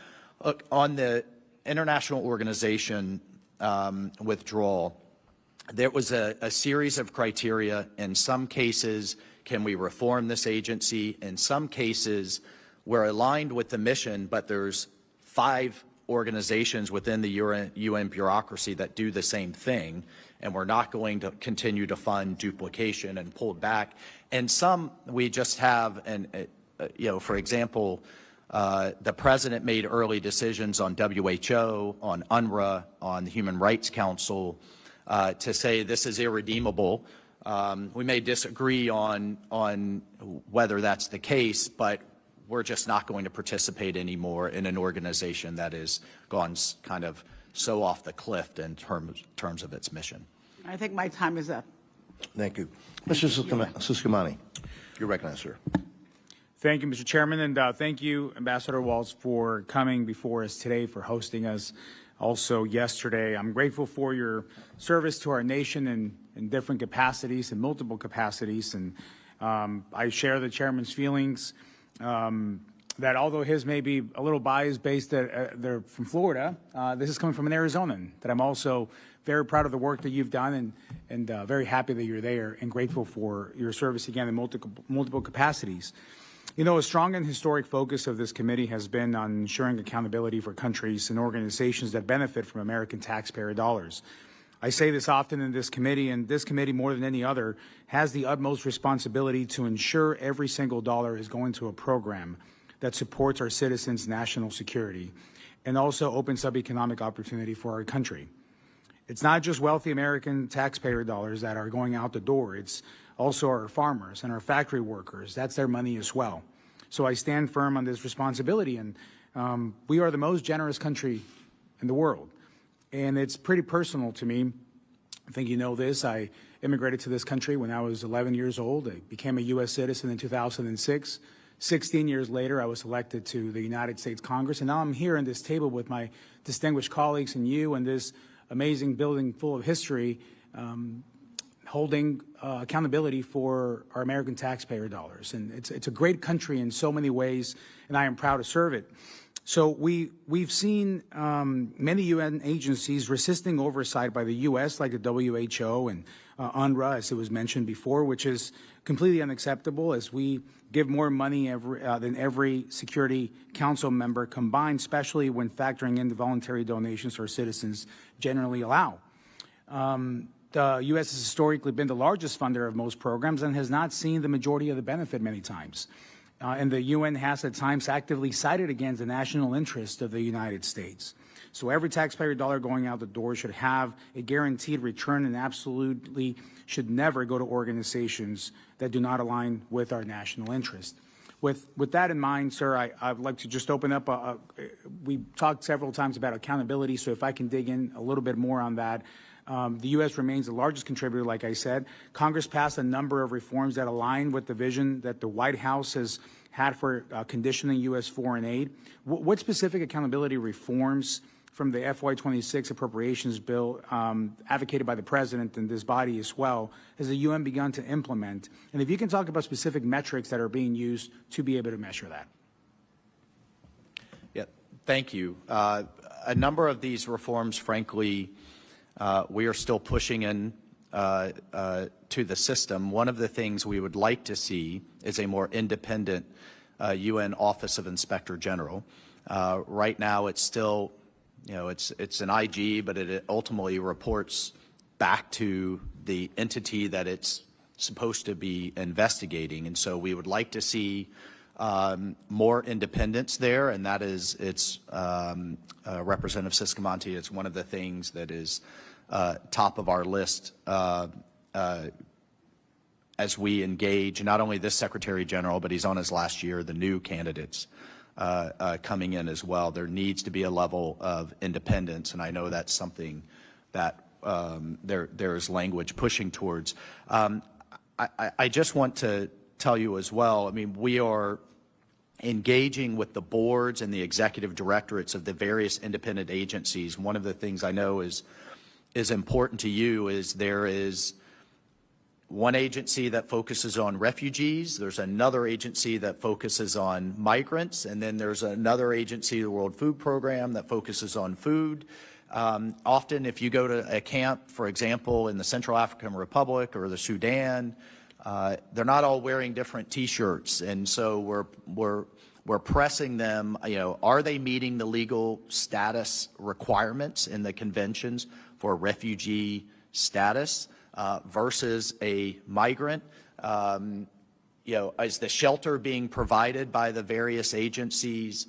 Look, on the international organization withdrawal, there was a series of criteria. In some cases, can we reform this agency? In some cases, we're aligned with the mission, but there's 5 organizations within the UN bureaucracy that do the same thing, and we're not going to continue to fund duplication and pull back. And some we just have, for example, the president made early decisions on WHO, on UNRWA, on the Human Rights Council, to say this is irredeemable. We may disagree on whether that's the case, but we're just not going to participate anymore in an organization that has gone kind of so off the cliff in terms of its mission. I think my time is up. Thank you. Mr. Suskamani, you're recognized, sir. Thank you, Mr. Chairman, and thank you, Ambassador Waltz, for coming before us today, for hosting us also yesterday. I'm grateful for your service to our nation in different capacities, in multiple capacities, and I share the chairman's feelings that although his may be a little biased based they're from Florida, this is coming from an Arizonan, that I'm also very proud of the work that you've done and very happy that you're there and grateful for your service again in multiple capacities. You know, a strong and historic focus of this committee has been on ensuring accountability for countries and organizations that benefit from American taxpayer dollars. I say this often in this committee, and this committee, more than any other, has the utmost responsibility to ensure every single dollar is going to a program that supports our citizens' national security and also opens up economic opportunity for our country. It's not just wealthy American taxpayer dollars that are going out the door. It's also our farmers and our factory workers. That's their money as well. So I stand firm on this responsibility, and we are the most generous country in the world. And it's pretty personal to me. I think you know this. I immigrated to this country when I was 11 years old. I became a U.S. citizen in 2006. 16 years later, I was elected to the United States Congress, and now I'm here at this table with my distinguished colleagues and you and this amazing building full of history, holding accountability for our American taxpayer dollars. And it's a great country in so many ways, and I am proud to serve it. So we've seen many UN agencies resisting oversight by the U.S., like the WHO and UNRWA, as it was mentioned before, which is completely unacceptable, as we give more money than every Security Council member combined, especially when factoring in the voluntary donations our citizens generally allow. The U.S. has historically been the largest funder of most programs and has not seen the majority of the benefit many times. And the UN has at times actively sided against the national interest of the United States. So every taxpayer dollar going out the door should have a guaranteed return and absolutely should never go to organizations that do not align with our national interest. With that in mind, sir, I'd like to just open up. We talked several times about accountability, so if I can dig in a little bit more on that. The U.S. remains the largest contributor, like I said. Congress passed a number of reforms that align with the vision that the White House has had for conditioning U.S. foreign aid. What specific accountability reforms from the FY26 appropriations bill advocated by the President and this body as well has the UN begun to implement? And if you can talk about specific metrics that are being used to be able to measure that. Yeah, thank you. A number of these reforms, frankly, we are still pushing in to the system. One of the things we would like to see is a more independent UN Office of Inspector General. Right now, it's still, it's an IG, but it ultimately reports back to the entity that it's supposed to be investigating. And so we would like to see more independence there, and that is, Representative Siscomonte, it's one of the things that is top of our list as we engage not only this Secretary General, but he's on his last year, the new candidates coming in as well. There needs to be a level of independence, and I know that's something that there's language pushing towards. I just want to tell you as well, I mean, we are engaging with the boards and the executive directorates of the various independent agencies. One of the things I know is important to you is there is one agency that focuses on refugees, there's another agency that focuses on migrants, and then there's another agency, the World Food Program, that focuses on food. Often if you go to a camp, for example, in the Central African Republic or the Sudan, they're not all wearing different T-shirts, and so we're pressing them, are they meeting the legal status requirements in the conventions for refugee status versus a migrant? Is the shelter being provided by the various agencies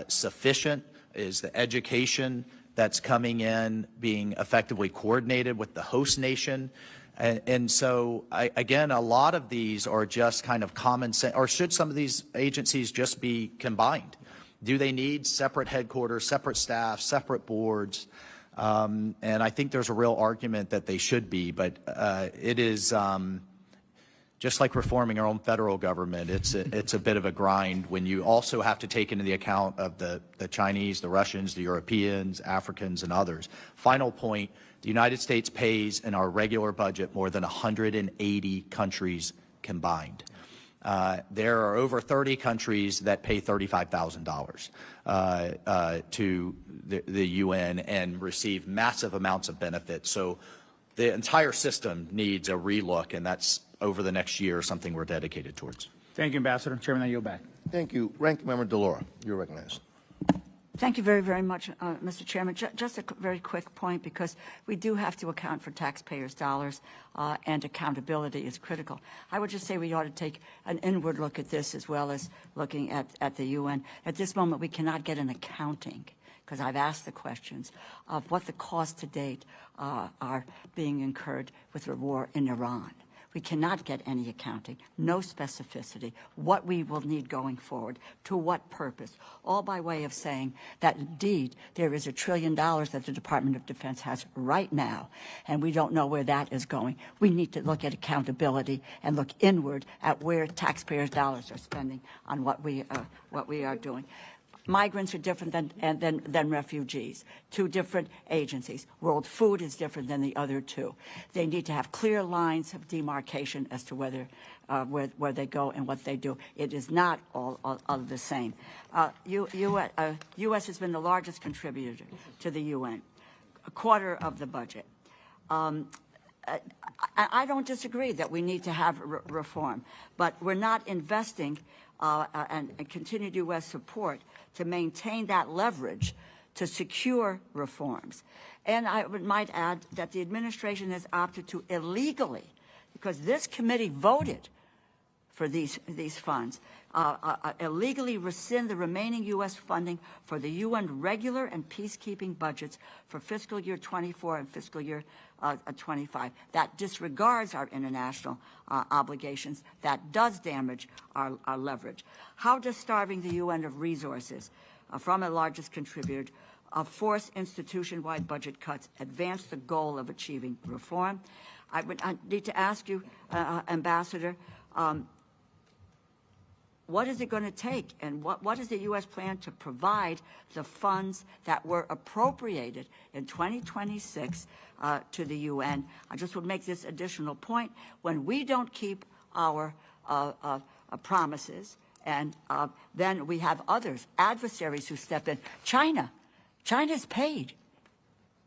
sufficient? Is the education that's coming in being effectively coordinated with the host nation? And so, again, a lot of these are just kind of common sense, or should some of these agencies just be combined? Do they need separate headquarters, separate staff, separate boards? And I think there's a real argument that they should be, but it is just like reforming our own federal government. It's a bit of a grind when you also have to take into the account of the Chinese, the Russians, the Europeans, Africans, and others. Final point. The United States pays in our regular budget more than 180 countries combined. There are over 30 countries that pay $35,000 to the UN and receive massive amounts of benefits. So the entire system needs a relook, and that's over the next year something we're dedicated towards. Thank you, Ambassador. Chairman, I yield back. Thank you. Ranking Member DeLauro, you're recognized. Thank you very, very much, Mr. Chairman. Just a very quick point, because we do have to account for taxpayers' dollars, and accountability is critical. I would just say we ought to take an inward look at this as well as looking at the UN. At this moment, we cannot get an accounting, because I've asked the questions of what the costs to date are being incurred with the war in Iran. We cannot get any accounting, no specificity, what we will need going forward, to what purpose, all by way of saying that indeed there is $1 trillion that the Department of Defense has right now, and we don't know where that is going. We need to look at accountability and look inward at where taxpayers' dollars are spending on what we are doing. Migrants are different than refugees, two different agencies. World Food is different than the other two. They need to have clear lines of demarcation as to whether where they go and what they do. It is not all the same. U.S. has been the largest contributor to the UN, a quarter of the budget. I don't disagree that we need to have reform, but we're not investing and continued U.S. support to maintain that leverage to secure reforms. And I might add that the administration has opted to illegally, because this committee voted for these funds, illegally rescind the remaining U.S. funding for the UN regular and peacekeeping budgets for fiscal year 24 and fiscal year 25. That disregards our international obligations. That does damage our leverage. How does starving the UN of resources from a largest contributor force institution-wide budget cuts, advance the goal of achieving reform. I need to ask you, Ambassador, what is it going to take, and what is the U.S. plan to provide the funds that were appropriated in 2026 to the UN? I just would make this additional point. When we don't keep our promises, and then we have others, adversaries who step in. China's paid,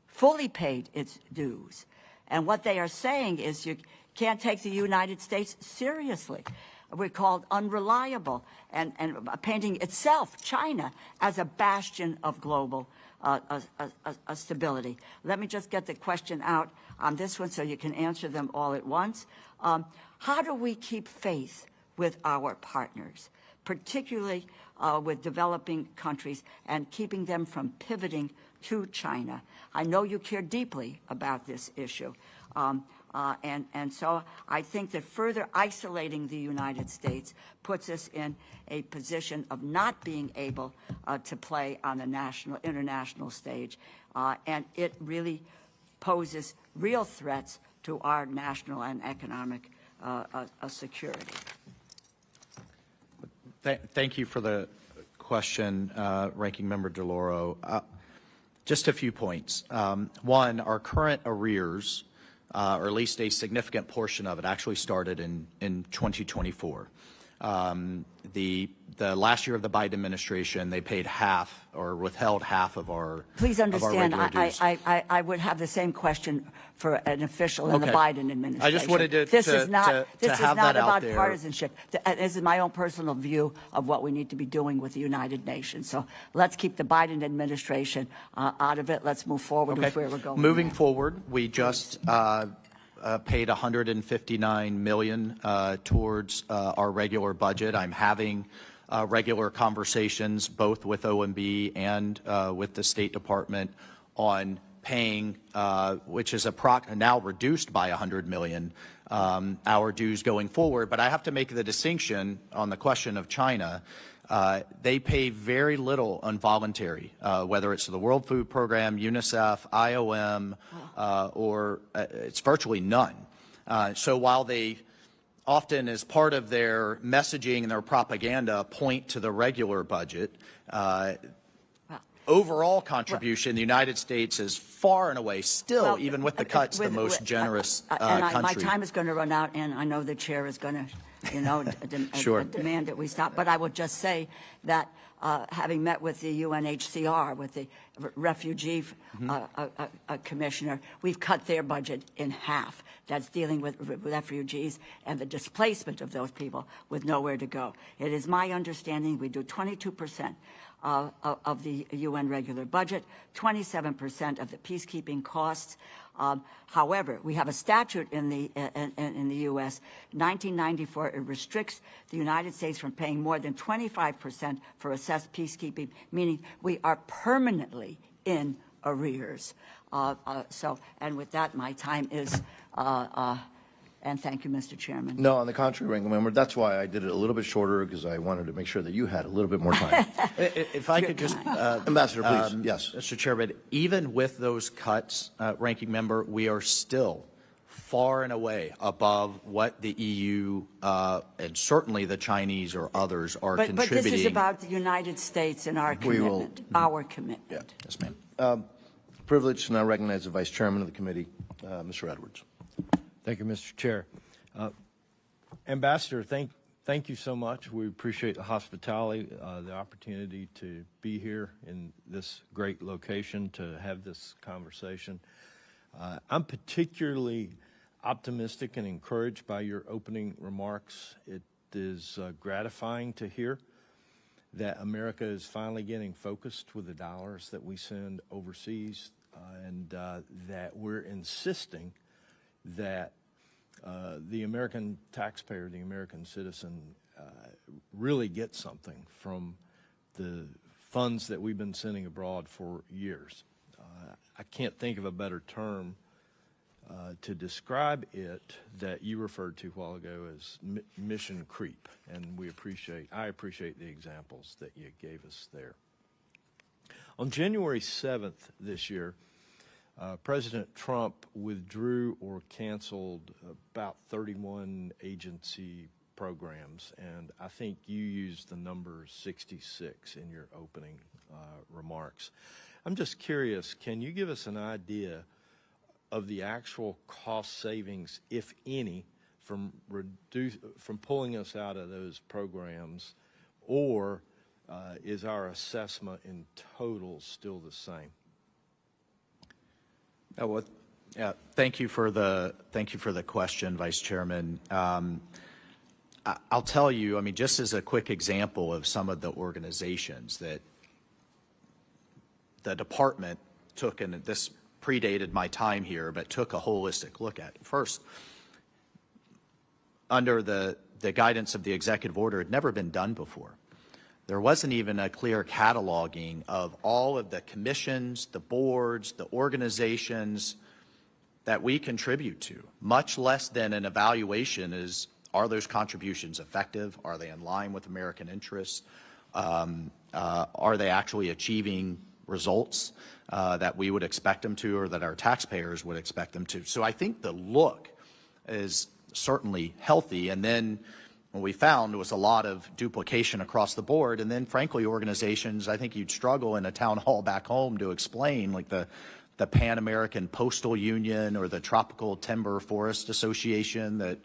fully paid its dues. And what they are saying is you can't take the United States seriously. We're called unreliable, and painting itself, China, as a bastion of global stability. Let me just get the question out on this one so you can answer them all at once. How do we keep faith with our partners, particularly with developing countries, and keeping them from pivoting to China? I know you care deeply about this issue. And so I think that further isolating the United States puts us in a position of not being able to play on the international stage. And it really poses real threats to our national and economic security. Thank you for the question, Ranking Member DeLauro. Just a few points. One, our current arrears, or at least a significant portion of it, actually started in 2024. The last year of the Biden administration, they paid half or withheld half of our. Please understand, of our regular dues. I would have the same question for an official in the Biden administration. I just wanted to this is not about there. partisanship. This is my own personal view of what we need to be doing with the United Nations. So let's keep the Biden administration out of it. Let's move forward with where we're going. Moving forward, we just paid $159 million towards our regular budget. I'm having regular conversations both with OMB and with the State Department on paying, which is now reduced by $100 million, our dues going forward. But I have to make the distinction on the question of China. They pay very little on voluntary, whether it's the World Food Program, UNICEF, IOM, or it's virtually none. So while they often, as part of their messaging and their propaganda, point to the regular budget, overall contribution, the United States is far and away still, even with the cuts, the most generous country. My time is going to run out, and I know the chair is going to Sure. demand that we stop. But I would just say that having met with the UNHCR, with the refugee commissioner, we've cut their budget in half. That's dealing with refugees and the displacement of those people with nowhere to go. It is my understanding we do 22% of the UN regular budget, 27% of the peacekeeping costs. However, we have a statute in the U.S., 1994. It restricts the United States from paying more than 25% for assessed peacekeeping, meaning we are permanently in arrears. And with that, my time is. And thank you, Mr. Chairman. No, on the contrary, Ranking Member, that's why I did it a little bit shorter, because I wanted to make sure that you had a little bit more time. If I could just, Ambassador, please. Yes. Mr. Chairman, even with those cuts, Ranking Member, we are still far and away above what the EU and certainly the Chinese or others are contributing. But this is about the United States and our commitment. Our commitment. Yeah. Yes, ma'am. Privileged to now recognize the Vice Chairman of the committee, Mr. Edwards. Thank you, Mr. Chair. Ambassador, thank you so much. We appreciate the hospitality, the opportunity to be here in this great location to have this conversation. I'm particularly optimistic and encouraged by your opening remarks. It is gratifying to hear that America is finally getting focused with the dollars that we send overseas, and that we're insisting that the American taxpayer, the American citizen, really gets something from the funds that we've been sending abroad for years. I can't think of a better term to describe it that you referred to a while ago as mission creep, and I appreciate the examples that you gave us there. On January 7th this year, President Trump withdrew or canceled about 31 agency programs, and I think you used the number 66 in your opening remarks. I'm just curious, can you give us an idea of the actual cost savings, if any, from pulling us out of those programs, or is our assessment in total still the same? Oh, well, yeah, thank you for the question, Vice Chairman. I'll tell you, I mean, just as a quick example of some of the organizations that the department took, and this predated my time here, but took a holistic look at. First, under the guidance of the executive order, it had never been done before. There wasn't even a clear cataloging of all of the commissions, the boards, the organizations that we contribute to, much less than an evaluation is, are those contributions effective? Are they in line with American interests? Are they actually achieving results that we would expect them to, or that our taxpayers would expect them to? So I think the look is certainly healthy. And then what we found was a lot of duplication across the board. And then, frankly, organizations, I think you'd struggle in a town hall back home to explain, like the Pan American Postal Union or the Tropical Timber Forest Association that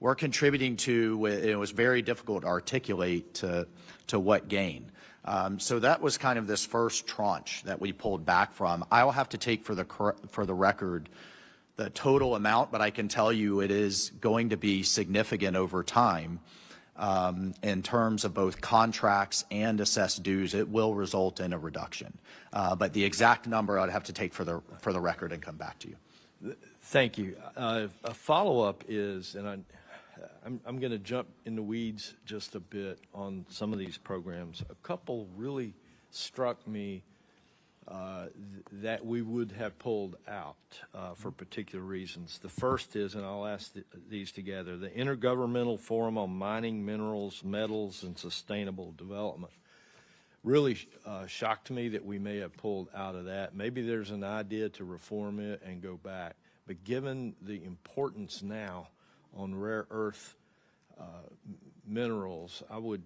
we're contributing to. It was very difficult to articulate to what gain. So that was kind of this first tranche that we pulled back from. I'll have to take for the record the total amount, but I can tell you it is going to be significant over time in terms of both contracts and assessed dues. It will result in a reduction, but the exact number I'd have to take for the record and come back to you. Thank you. A follow-up is, and I'm going to jump in the weeds just a bit on some of these programs. A couple really struck me that we would have pulled out for particular reasons. The first is, and I'll ask these together, the Intergovernmental Forum on Mining, Minerals, Metals, and Sustainable Development. Really shocked me that we may have pulled out of that. Maybe there's an idea to reform it and go back. But given the importance now on rare earth minerals, I would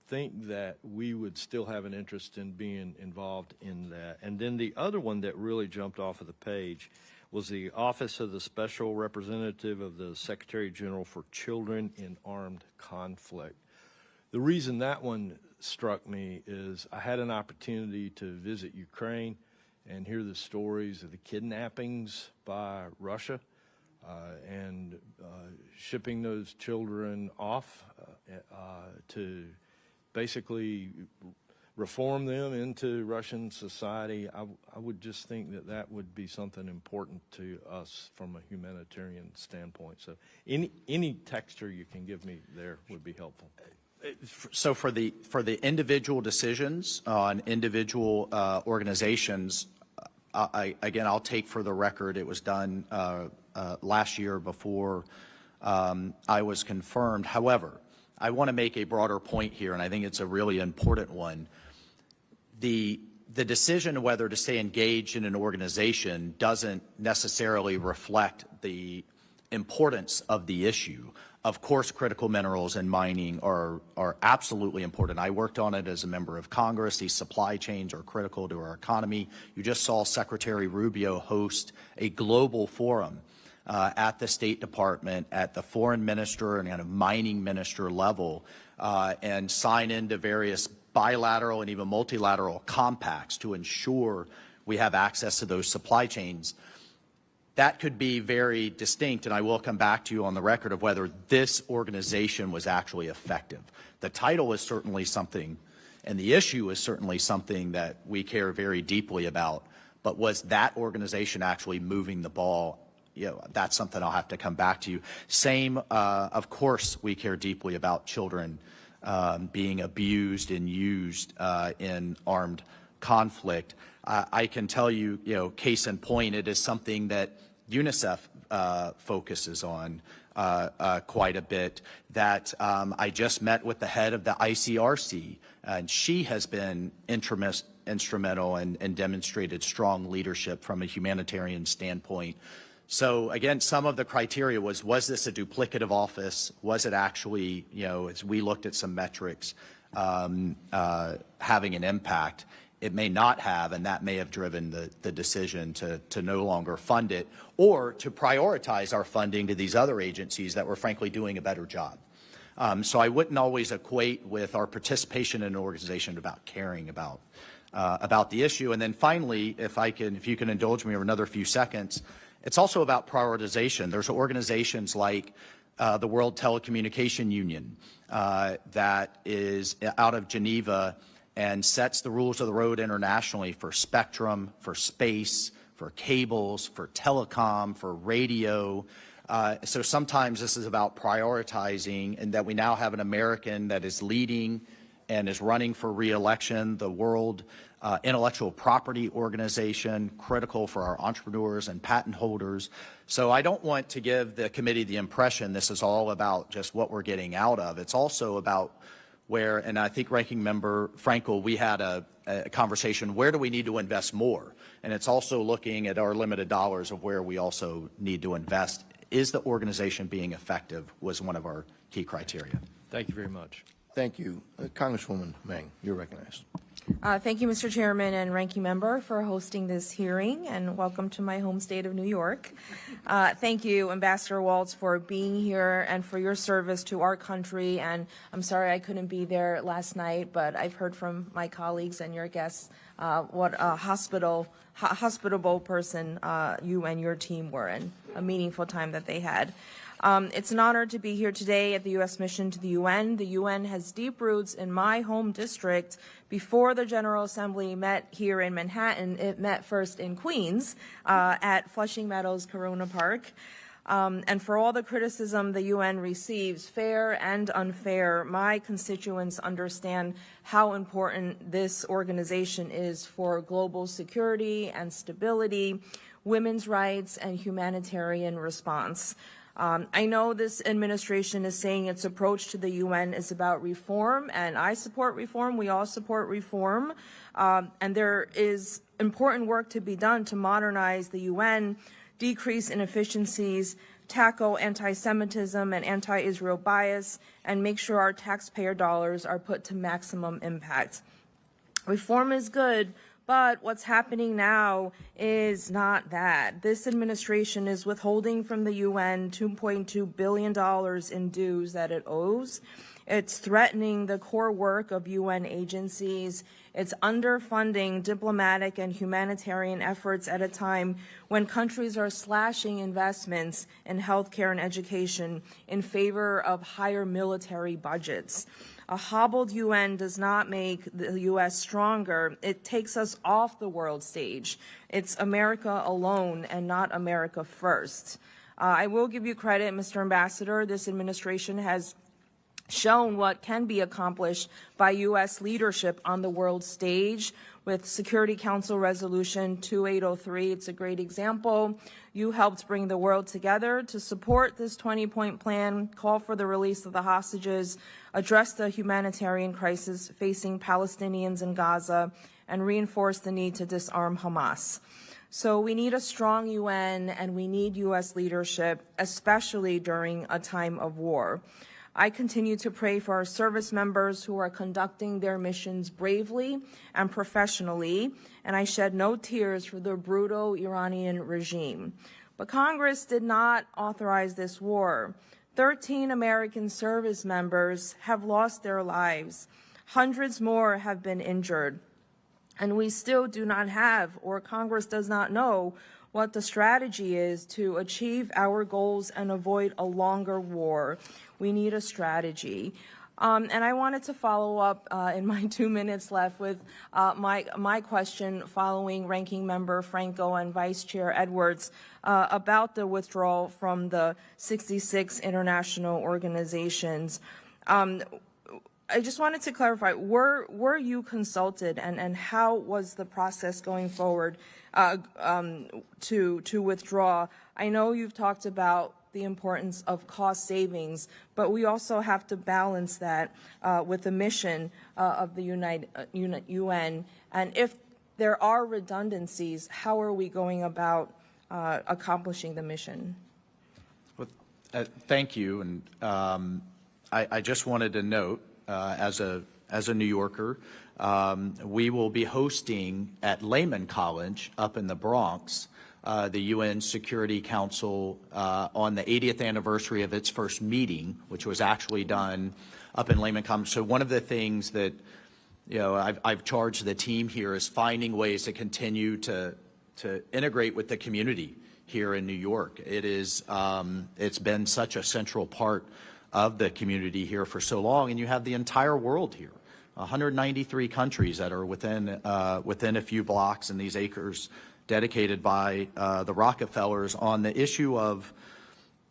think that we would still have an interest in being involved in that. And then the other one that really jumped off of the page was the Office of the Special Representative of the Secretary General for Children in Armed Conflict. The reason that one struck me is I had an opportunity to visit Ukraine and hear the stories of the kidnappings by Russia and shipping those children off to basically reform them into Russian society. I would just think that that would be something important to us from a humanitarian standpoint. So any texture you can give me there would be helpful. So for the individual decisions on individual organizations, I'll take for the record it was done last year before I was confirmed. However, I want to make a broader point here, and I think it's a really important one. The decision whether to stay engaged in an organization doesn't necessarily reflect the importance of the issue. Of course, critical minerals and mining are absolutely important. I worked on it as a member of Congress. These supply chains are critical to our economy. You just saw Secretary Rubio host a global forum at the State Department, at the foreign minister and kind of mining minister level, and sign into various bilateral and even multilateral compacts to ensure we have access to those supply chains. That could be very distinct, and I will come back to you on the record of whether this organization was actually effective. The title is certainly something, and the issue is certainly something that we care very deeply about, but was that organization actually moving the ball? You know, that's something I'll have to come back to you. Same, of course, we care deeply about children being abused and used in armed conflict. I can tell you, case in point, it is something that UNICEF focuses on. quite a bit, that I just met with the head of the ICRC, and she has been instrumental and demonstrated strong leadership from a humanitarian standpoint. So again, some of the criteria was this a duplicative office? Was it actually, as we looked at some metrics, having an impact? It may not have, and that may have driven the decision to no longer fund it, or to prioritize our funding to these other agencies that were frankly doing a better job. So I wouldn't always equate with our participation in an organization about caring about the issue. And then finally, if you can indulge me for another few seconds, it's also about prioritization. There's organizations like the World Telecommunication Union that is out of Geneva and sets the rules of the road internationally for spectrum, for space, for cables, for telecom, for radio. So sometimes this is about prioritizing, and that we now have an American that is leading and is running for re-election, the World Intellectual Property Organization, critical for our entrepreneurs and patent holders. So I don't want to give the committee the impression this is all about just what we're getting out of. It's also about where, and I think Ranking Member Frankel, we had a conversation, where do we need to invest more? And it's also looking at our limited dollars of where we also need to invest. Is the organization being effective was one of our key criteria. Thank you very much. Thank you. Congresswoman Meng, you're recognized. Thank you, Mr. Chairman and Ranking Member, for hosting this hearing, and welcome to my home state of New York. Thank you, Ambassador Waltz, for being here and for your service to our country. And I'm sorry I couldn't be there last night, but I've heard from my colleagues and your guests what a hospitable person you and your team were, and a meaningful time that they had. It's an honor to be here today at the U.S. mission to the UN. The UN has deep roots in my home district. Before the General Assembly met here in Manhattan, it met first in Queens at Flushing Meadows Corona Park. And for all the criticism the UN receives, fair and unfair, my constituents understand how important this organization is for global security and stability, women's rights, and humanitarian response. I know this administration is saying its approach to the UN is about reform, and I support reform. We all support reform. And there is important work to be done to modernize the UN, decrease inefficiencies, tackle anti-Semitism and anti-Israel bias, and make sure our taxpayer dollars are put to maximum impact. Reform is good, but what's happening now is not that. This administration is withholding from the UN $2.2 billion in dues that it owes. It's threatening the core work of UN agencies. It's underfunding diplomatic and humanitarian efforts at a time when countries are slashing investments in healthcare and education in favor of higher military budgets. A hobbled UN does not make the U.S. stronger. It takes us off the world stage. It's America alone and not America first. I will give you credit, Mr. Ambassador. This administration has shown what can be accomplished by U.S. leadership on the world stage with Security Council Resolution 2803. It's a great example. You helped bring the world together to support this 20-point plan, call for the release of the hostages, address the humanitarian crisis facing Palestinians in Gaza, and reinforce the need to disarm Hamas. So we need a strong UN, and we need U.S. leadership, especially during a time of war. I continue to pray for our service members who are conducting their missions bravely and professionally, and I shed no tears for the brutal Iranian regime. But Congress did not authorize this war. 13 American service members have lost their lives. Hundreds more have been injured. And we still do not have, or Congress does not know, what the strategy is to achieve our goals and avoid a longer war. We need a strategy. And I wanted to follow up in my 2 minutes left with my question following Ranking Member Franco and Vice Chair Edwards about the withdrawal from the 66 international organizations. I just wanted to clarify, were you consulted, and how was the process going forward to withdraw? I know you've talked about the importance of cost savings, but we also have to balance that with the mission of the UN. And if there are redundancies, how are we going about accomplishing the mission? Well, thank you. And I just wanted to note, as a New Yorker, we will be hosting at Lehman College up in the Bronx the UN Security Council on the 80th anniversary of its first meeting, which was actually done up in Lehman College. So one of the things that I've charged the team here is finding ways to continue to integrate with the community here in New York. It's been such a central part of the community here for so long, and you have the entire world here. 193 countries that are within a few blocks in these acres dedicated by the Rockefellers on the issue of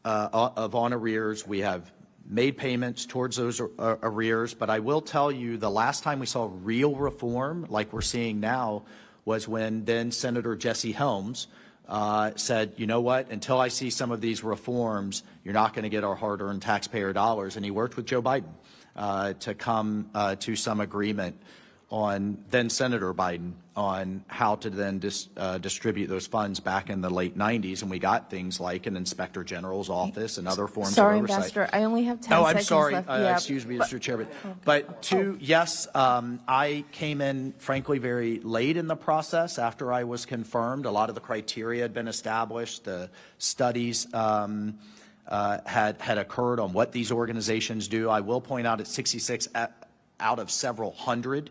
on arrears. We have made payments towards those arrears, but I will tell you the last time we saw real reform like we're seeing now was when then Senator Jesse Helms said, you know what, until I see some of these reforms, you're not going to get our hard-earned taxpayer dollars. And he worked with Joe Biden to come to some agreement on then Senator Biden on how to then distribute those funds back in the late 90s. And we got things like an Inspector General's office and other forms of oversight. Ambassador, I only have 10 seconds left. I'm sorry. Excuse me, Mr. Chairman. But yes, I came in, frankly, very late in the process after I was confirmed. A lot of the criteria had been established. The studies had occurred on what these organizations do. I will point out it's 66 out of several hundred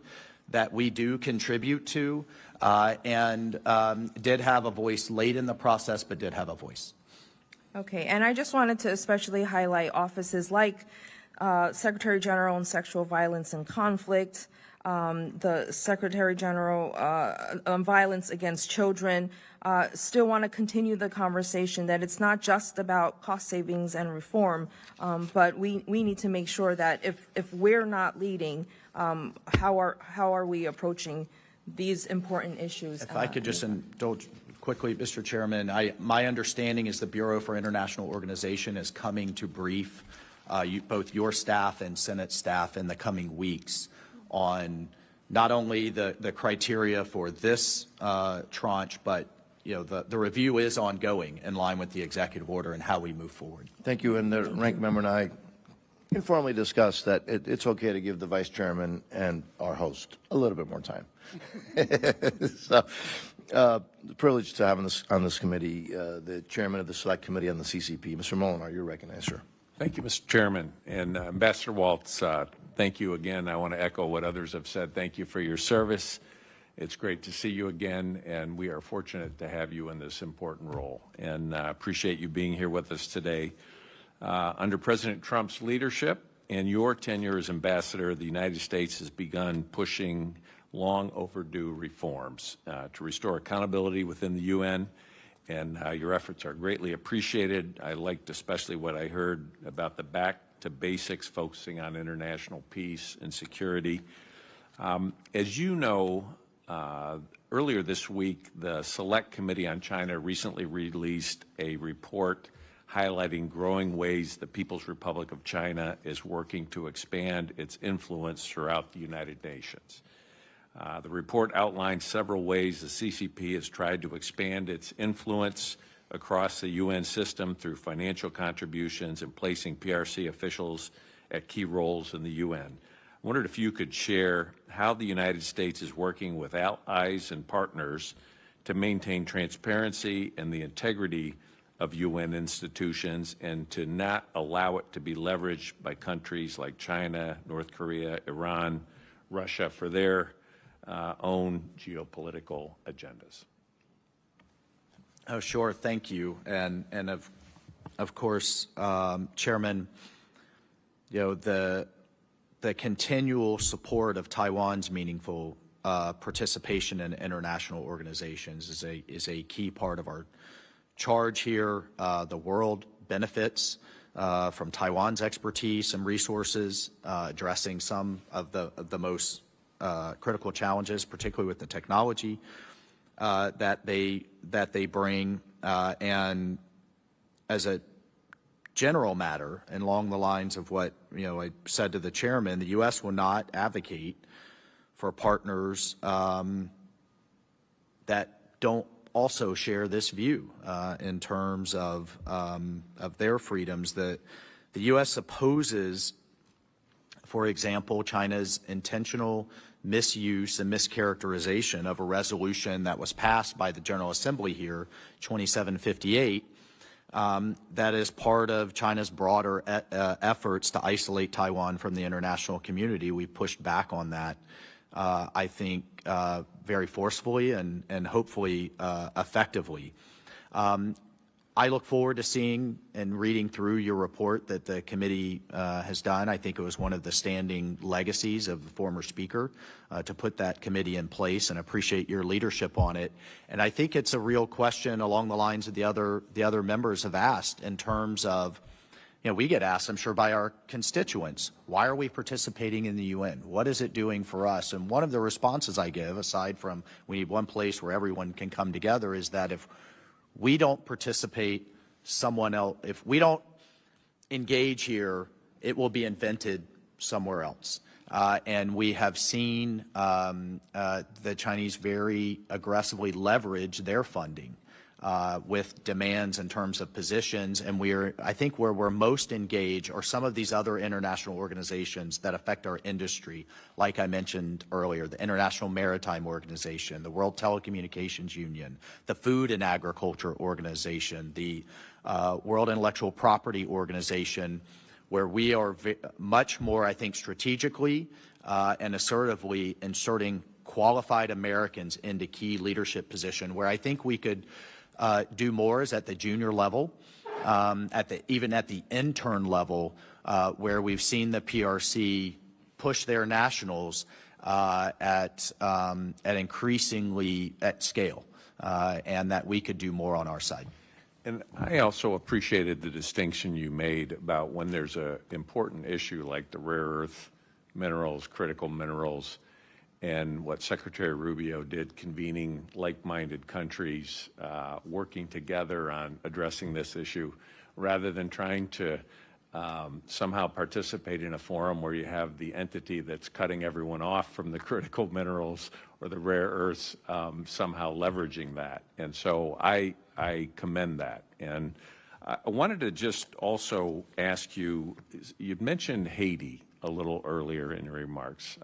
that we do contribute to, and did have a voice late in the process, but did have a voice. Okay, and I just wanted to especially highlight offices like Secretary General on Sexual Violence and Conflict, the Secretary General on Violence Against Children. Still want to continue the conversation that it's not just about cost savings and reform, but we need to make sure that if we're not leading, how are we approaching these important issues? If I could just indulge quickly, Mr. Chairman, my understanding is the Bureau for International Organization is coming to brief both your staff and Senate staff in the coming weeks on not only the criteria for this tranche, but the review is ongoing in line with the executive order and how we move forward. Thank you. And the ranking member and I informally discussed that it's okay to give the vice chairman and our host a little bit more time. So, privilege to have on this committee the chairman of the Select Committee on the CCP, Mr. Molinar. You're recognized, sir. Thank you, Mr. Chairman. And Ambassador Waltz, thank you again. I want to echo what others have said. Thank you for your service. It's great to see you again, and we are fortunate to have you in this important role. And appreciate you being here with us today. Under President Trump's leadership and your tenure as ambassador, the United States has begun pushing long overdue reforms to restore accountability within the UN, and your efforts are greatly appreciated. I liked especially what I heard about the back to basics, focusing on international peace and security. As you know, earlier this week, the Select Committee on China recently released a report highlighting growing ways the People's Republic of China is working to expand its influence throughout the United Nations. The report outlines several ways the CCP has tried to expand its influence across the UN system through financial contributions and placing PRC officials at key roles in the UN. I wondered if you could share how the United States is working with allies and partners to maintain transparency and the integrity of UN institutions and to not allow it to be leveraged by countries like China, North Korea, Iran, Russia for their own geopolitical agendas. Oh, sure. Thank you. And of course, Chairman, the continual support of Taiwan's meaningful participation in international organizations is a key part of our charge here. The world benefits from Taiwan's expertise and resources, addressing some of the most critical challenges, particularly with the technology that they bring. And as a general matter, and along the lines of what I said to the chairman, the U.S. will not advocate for partners that don't also share this view in terms of their freedoms. The U.S. opposes, for example, China's intentional misuse and mischaracterization of a resolution that was passed by the General Assembly here, 2758, that is part of China's broader efforts to isolate Taiwan from the international community. We pushed back on that, I think, very forcefully and hopefully effectively. I look forward to seeing and reading through your report that the committee has done. I think it was one of the standing legacies of the former speaker to put that committee in place, and appreciate your leadership on it. And I think it's a real question along the lines of the other members have asked, in terms of, we get asked, I'm sure, by our constituents, why are we participating in the UN? What is it doing for us? And one of the responses I give, aside from we need one place where everyone can come together, is that if we don't participate, someone else, if we don't engage here, it will be invented somewhere else. And we have seen the Chinese very aggressively leverage their funding with demands in terms of positions. And I think where we're most engaged are some of these other international organizations that affect our industry, like I mentioned earlier, the International Maritime Organization, the World Telecommunications Union, the Food and Agriculture Organization, the World Intellectual Property Organization, where we are much more, I think, strategically and assertively inserting qualified Americans into key leadership position. Where I think we could do more is at the junior level, even at the intern level, where we've seen the PRC push their nationals at increasingly at scale, and that we could do more on our side. And I also appreciated the distinction you made about when there's an important issue like the rare earth minerals, critical minerals, and what Secretary Rubio did, convening like-minded countries, working together on addressing this issue, rather than trying to somehow participate in a forum where you have the entity that's cutting everyone off from the critical minerals or the rare earths somehow leveraging that. And so I commend that. And I wanted to just also ask you, you'd mentioned Haiti a little earlier in your remarks.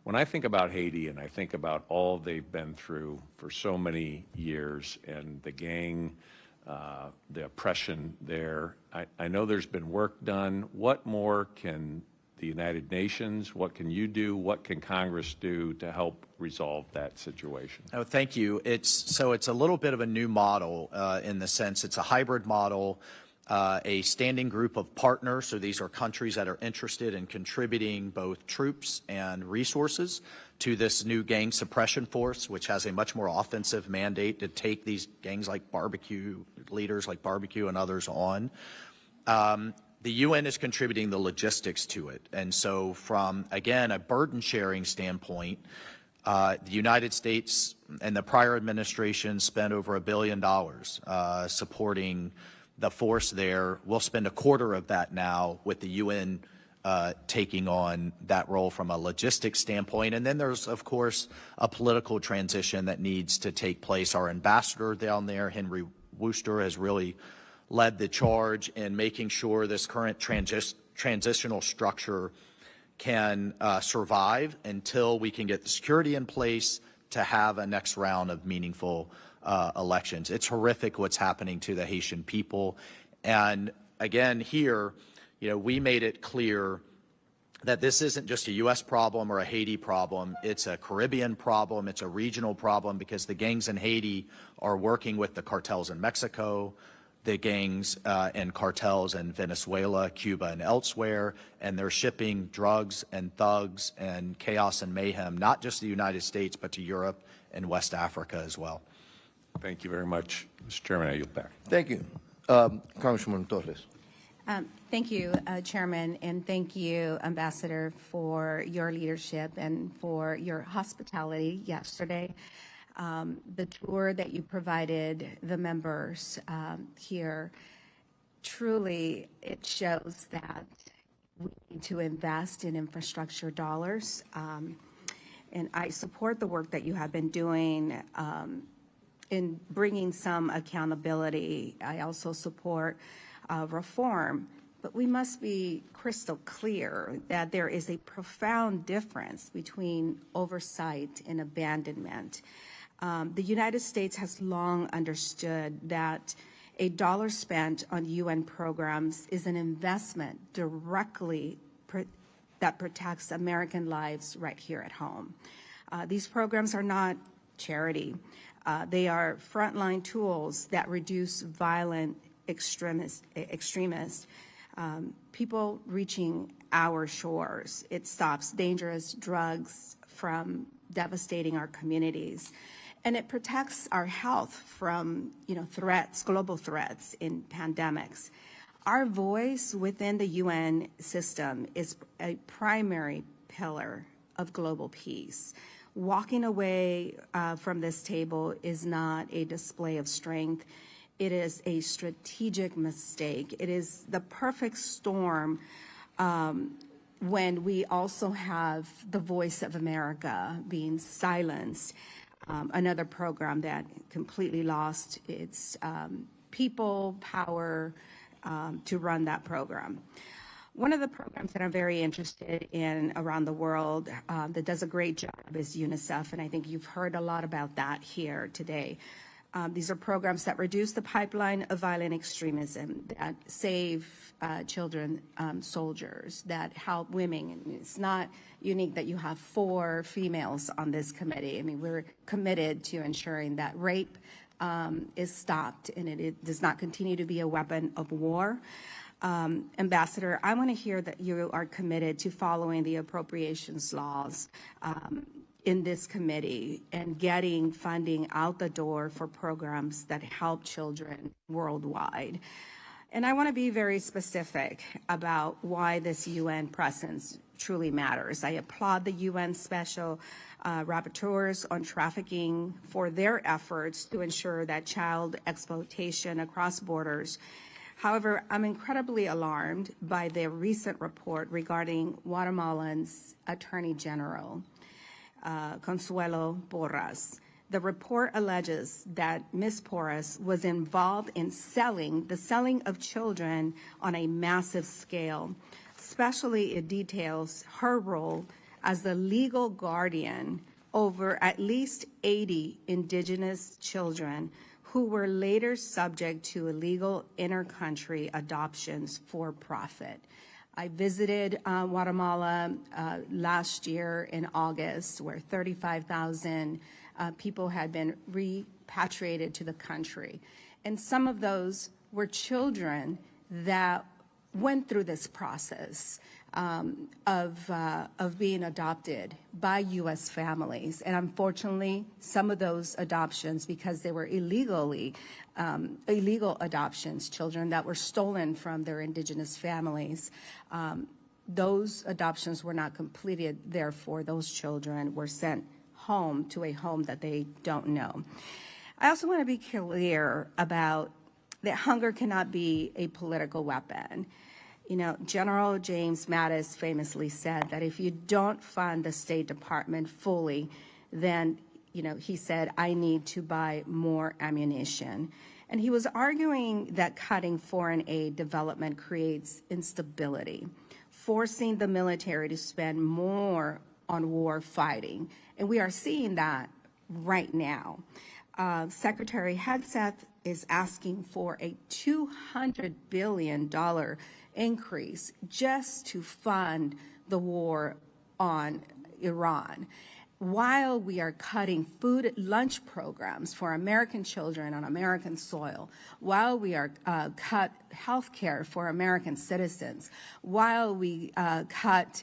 When I think about Haiti and I think about all they've been through for so many years and the gang, the oppression there, I know there's been work done. What more can the United Nations, what can you do, what can Congress do to help resolve that situation? Oh, thank you. It's a little bit of a new model in the sense it's a hybrid model. A standing group of partners, so these are countries that are interested in contributing both troops and resources to this new gang suppression force, which has a much more offensive mandate to take these gangs like barbecue, leaders like barbecue and others on. The UN is contributing the logistics to it. And so from, again, a burden sharing standpoint, the United States and the prior administration spent over $1 billion supporting the force there. We'll spend a quarter of that now, with the UN taking on that role from a logistics standpoint. And then there's, of course, a political transition that needs to take place. Our ambassador down there, Henry Wooster, has really led the charge in making sure this current transitional structure can survive until we can get the security in place to have a next round of meaningful elections. It's horrific what's happening to the Haitian people. And again, here, we made it clear that this isn't just a U.S. problem or a Haiti problem. It's a Caribbean problem. It's a regional problem, because the gangs in Haiti are working with the cartels in Mexico, the gangs and cartels in Venezuela, Cuba, and elsewhere, and they're shipping drugs and thugs and chaos and mayhem, not just to the United States, but to Europe and West Africa as well. Thank you very much, Mr. Chairman. I yield back. Thank you. Congresswoman Torres. Thank you, Chairman, and thank you, Ambassador, for your leadership and for your hospitality yesterday. The tour that you provided the members here truly, it shows that we need to invest in infrastructure dollars. And I support the work that you have been doing in bringing some accountability. I also support reform. But we must be crystal clear that there is a profound difference between oversight and abandonment. The United States has long understood that a dollar spent on UN programs is an investment directly that protects American lives right here at home. These programs are not charity. They are frontline tools that reduce violent extremists, people reaching our shores. It stops dangerous drugs from devastating our communities. And it protects our health from, threats, global threats in pandemics. Our voice within the UN system is a primary pillar of global peace. Walking away from this table is not a display of strength. It is a strategic mistake. It is the perfect storm when we also have the voice of America being silenced. Another program that completely lost its people, power to run that program. One of the programs that I'm very interested in around the world that does a great job is UNICEF, and I think you've heard a lot about that here today. These are programs that reduce the pipeline of violent extremism, that save children, soldiers, that help women. And it's not unique that you have 4 females on this committee. I mean, we're committed to ensuring that rape is stopped and it does not continue to be a weapon of war. Ambassador, I want to hear that you are committed to following the appropriations laws in this committee and getting funding out the door for programs that help children worldwide. And I want to be very specific about why this UN presence truly matters. I applaud the UN Special Rapporteurs on Trafficking for their efforts to ensure that child exploitation across borders. However, I'm incredibly alarmed by the recent report regarding Guatemalan's Attorney General, Consuelo Porras. The report alleges that Ms. Porras was involved in the selling of children on a massive scale. Especially, it details her role as the legal guardian over at least 80 indigenous children who were later subject to illegal inter-country adoptions for profit. I visited Guatemala last year in August, where 35,000 people had been repatriated to the country. And some of those were children that went through this process of being adopted by U.S. families. And unfortunately, some of those adoptions, because they were illegal adoptions, children that were stolen from their indigenous families, those adoptions were not completed. Therefore, those children were sent home to a home that they don't know. I also want to be clear about that hunger cannot be a political weapon. General James Mattis famously said that if you don't fund the State Department fully, then, he said, I need to buy more ammunition. And he was arguing that cutting foreign aid development creates instability, forcing the military to spend more on war fighting. And we are seeing that right now. Secretary Hegseth is asking for a $200 billion increase just to fund the war on Iran, while we are cutting food lunch programs for American children on American soil, while we are cut health care for American citizens, while we cut,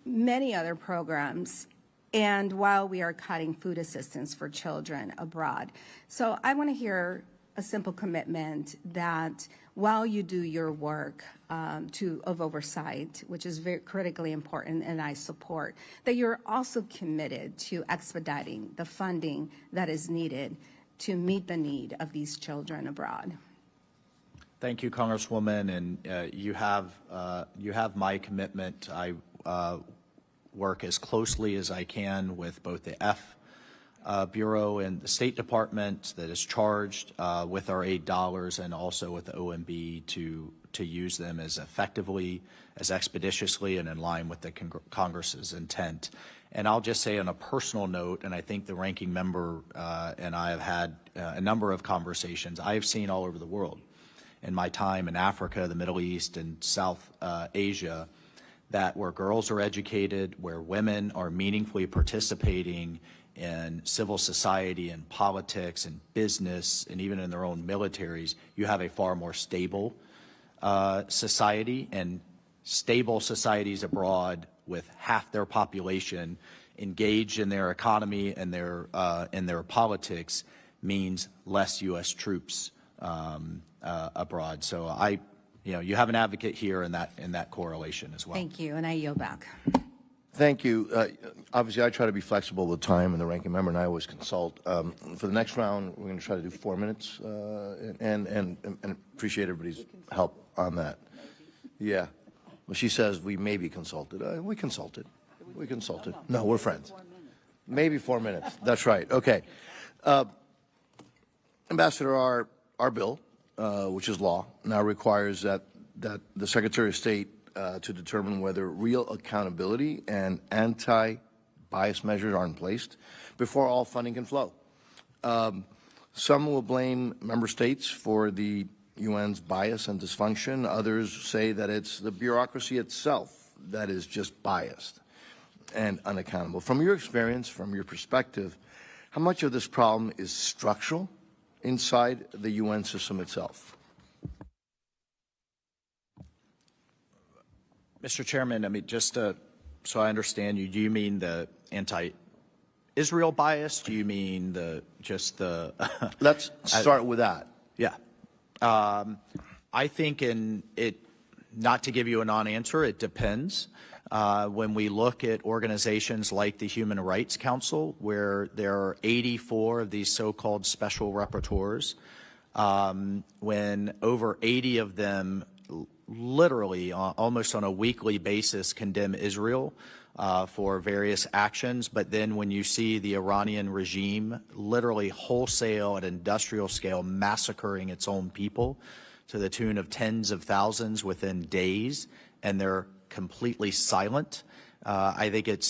many other programs, and while we are cutting food assistance for children abroad. So I want to hear a simple commitment that while you do your work of oversight, which is very critically important and I support, that you're also committed to expediting the funding that is needed to meet the need of these children abroad. Thank you, Congresswoman, and you have my commitment. I work as closely as I can with both the Bureau and the State Department that is charged with our aid dollars, and also with the OMB to use them as effectively, as expeditiously, and in line with the Congress's intent. And I'll just say on a personal note, and I think the ranking member and I have had a number of conversations I have seen all over the world in my time in Africa, the Middle East, and South Asia, that where girls are educated, where women are meaningfully participating in civil society and politics and business and even in their own militaries, you have a far more stable society, and stable societies abroad with half their population engaged in their economy and their politics means less U.S. troops abroad. So you have an advocate here in that correlation as well. Thank you, and I yield back. Thank you. Obviously, I try to be flexible with time, and the ranking member and I always consult. For the next round, we're going to try to do 4 minutes, and appreciate everybody's help on that. Yeah. Well, she says we may be consulted. We consulted. We consulted. No, we're friends. Maybe 4 minutes. That's right. Okay. Ambassador, our bill, which is law, now requires that the Secretary of State to determine whether real accountability and anti-bias measures are in place before all funding can flow. Some will blame member states for the UN's bias and dysfunction. Others say that it's the bureaucracy itself that is just biased and unaccountable. From your experience, from your perspective, how much of this problem is structural inside the UN system itself? Mr. Chairman, I mean, just so I understand you, do you mean the anti-Israel bias? Do you mean just the... Let's start with that. Yeah. I think not to give you a non-answer, it depends. When we look at organizations like the Human Rights Council, where there are 84 of these so-called special rapporteurs, when over 80 of them literally almost on a weekly basis condemn Israel for various actions, but then when you see the Iranian regime literally wholesale at industrial scale massacring its own people to the tune of tens of thousands within days, and they're completely silent, I think it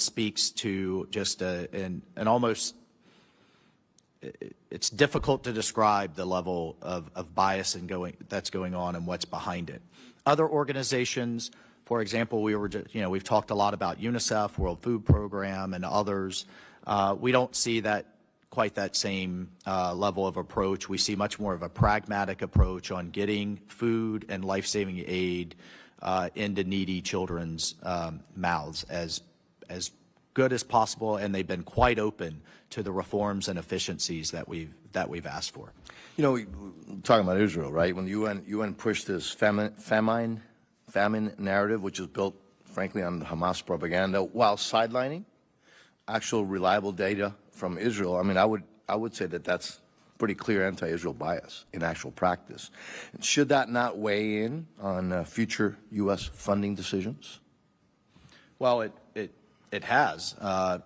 speaks to just an almost, it's difficult to describe the level of bias that's going on and what's behind it. Other organizations, for example, we've talked a lot about UNICEF, World Food Program, and others. We don't see quite that same level of approach. We see much more of a pragmatic approach on getting food and life-saving aid into needy children's mouths as good as possible, and they've been quite open to the reforms and efficiencies that we've asked for. You know, talking about Israel, right? When the UN pushed this famine narrative, which is built, frankly, on the Hamas propaganda, while sidelining actual reliable data from Israel, I mean, I would say that that's pretty clear anti-Israel bias in actual practice. Should that not weigh in on future U.S. funding decisions? Well, it has.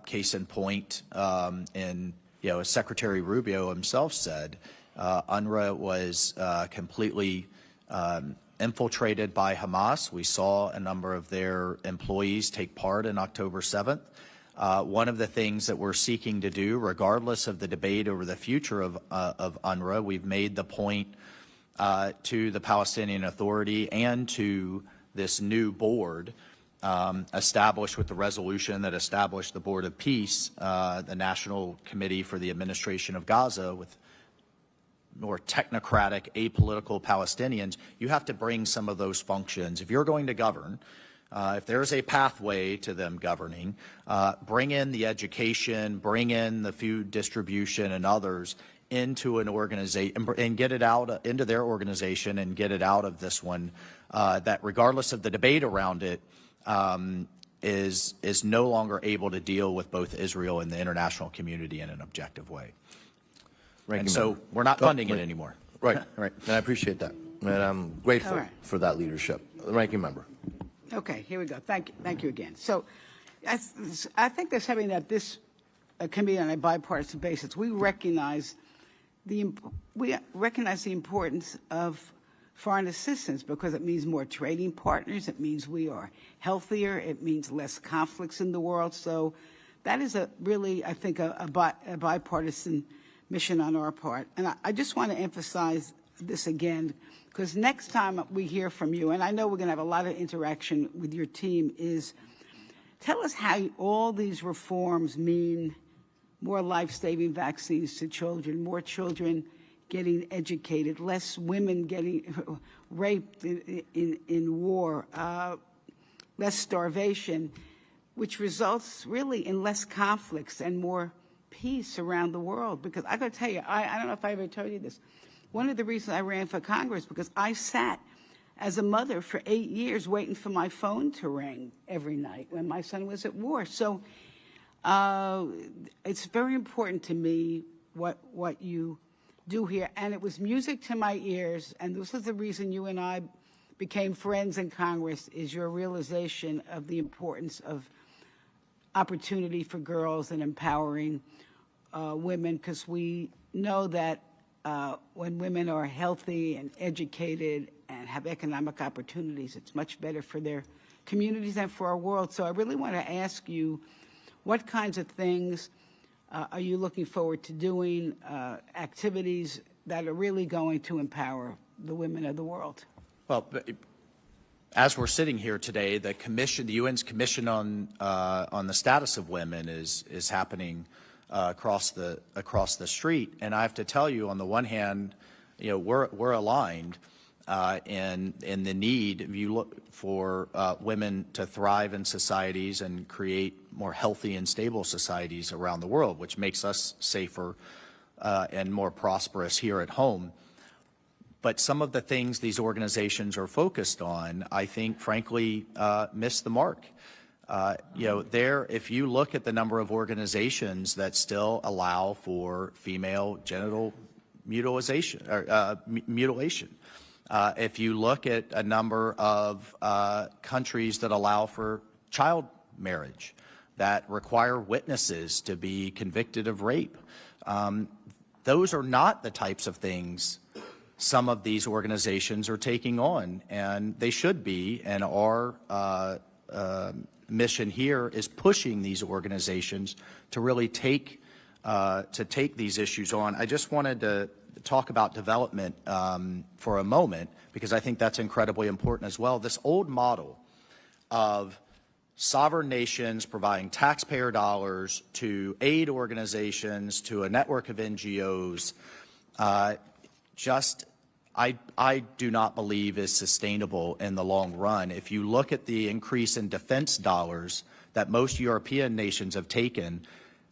Case in point, as Secretary Rubio himself said, UNRWA was completely infiltrated by Hamas. We saw a number of their employees take part in October 7th. One of the things that we're seeking to do, regardless of the debate over the future of UNRWA, we've made the point to the Palestinian Authority and to this new board established with the resolution that established the Board of Peace, the National Committee for the Administration of Gaza, with more technocratic, apolitical Palestinians. You have to bring some of those functions. If you're going to govern, if there's a pathway to them governing, bring in the education, bring in the food distribution and others into an organization and get it out into their organization and get it out of this one, that regardless of the debate around it, is no longer able to deal with both Israel and the international community in an objective way. And so we're not funding it anymore. Right, right. And I appreciate that. And I'm grateful All right. for that leadership. The ranking member. Okay, here we go. Thank you again. So I think there's something that this can be on a bipartisan basis. We recognize the importance of foreign assistance because it means more trading partners. It means we are healthier. It means less conflicts in the world. So that is really, I think, a bipartisan mission on our part. And I just want to emphasize this again, because next time we hear from you, and I know we're going to have a lot of interaction with your team, is tell us how all these reforms mean more life-saving vaccines to children, more children getting educated, less women getting raped in war, less starvation, which results really in less conflicts and more peace around the world. Because I got to tell you, I don't know if I ever told you this, one of the reasons I ran for Congress because I sat as a mother for 8 years waiting for my phone to ring every night when my son was at war. So it's very important to me what you do here. And it was music to my ears, and this is the reason you and I became friends in Congress, is your realization of the importance of opportunity for girls and empowering women, because we know that when women are healthy and educated and have economic opportunities, it's much better for their communities and for our world. So I really want to ask you, what kinds of things are you looking forward to doing, activities that are really going to empower the women of the world? Well, as we're sitting here today, the UN's Commission on the Status of Women is happening across the street, and I have to tell you, on the one hand, we're aligned in the need, if you look for women to thrive in societies and create more healthy and stable societies around the world, which makes us safer and more prosperous here at home. But some of the things these organizations are focused on, I think, frankly, miss the mark. If you look at the number of organizations that still allow for female genital mutilation, if you look at a number of countries that allow for child marriage, that require witnesses to be convicted of rape, those are not the types of things some of these organizations are taking on, and they should be. And our mission here is pushing these organizations to really take these issues on. I just wanted to talk about development for a moment, because I think that's incredibly important as well. This old model of sovereign nations providing taxpayer dollars to aid organizations, to a network of NGOs, I do not believe is sustainable in the long run. If you look at the increase in defense dollars that most European nations have taken,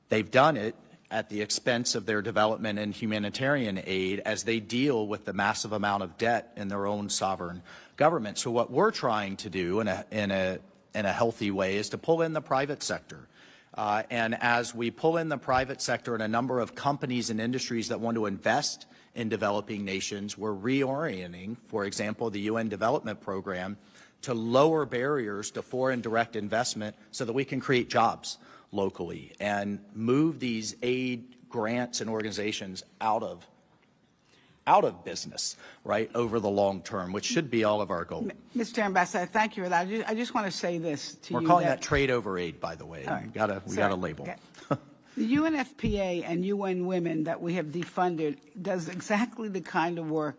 they've done it at the expense of their development and humanitarian aid as they deal with the massive amount of debt in their own sovereign government. So what we're trying to do in a healthy way is to pull in the private sector. And as we pull in the private sector and a number of companies and industries that want to invest in developing nations, we're reorienting, for example, the UN Development Program to lower barriers to foreign direct investment so that we can create jobs locally and move these aid grants and organizations out of business, right, over the long term, which should be all of our goal. Mr. Ambassador, thank you for that. I just want to say this to you. We're calling that trade over aid, by the way. Right. We got a label. Okay. The UNFPA and UN Women that we have defunded does exactly the kind of work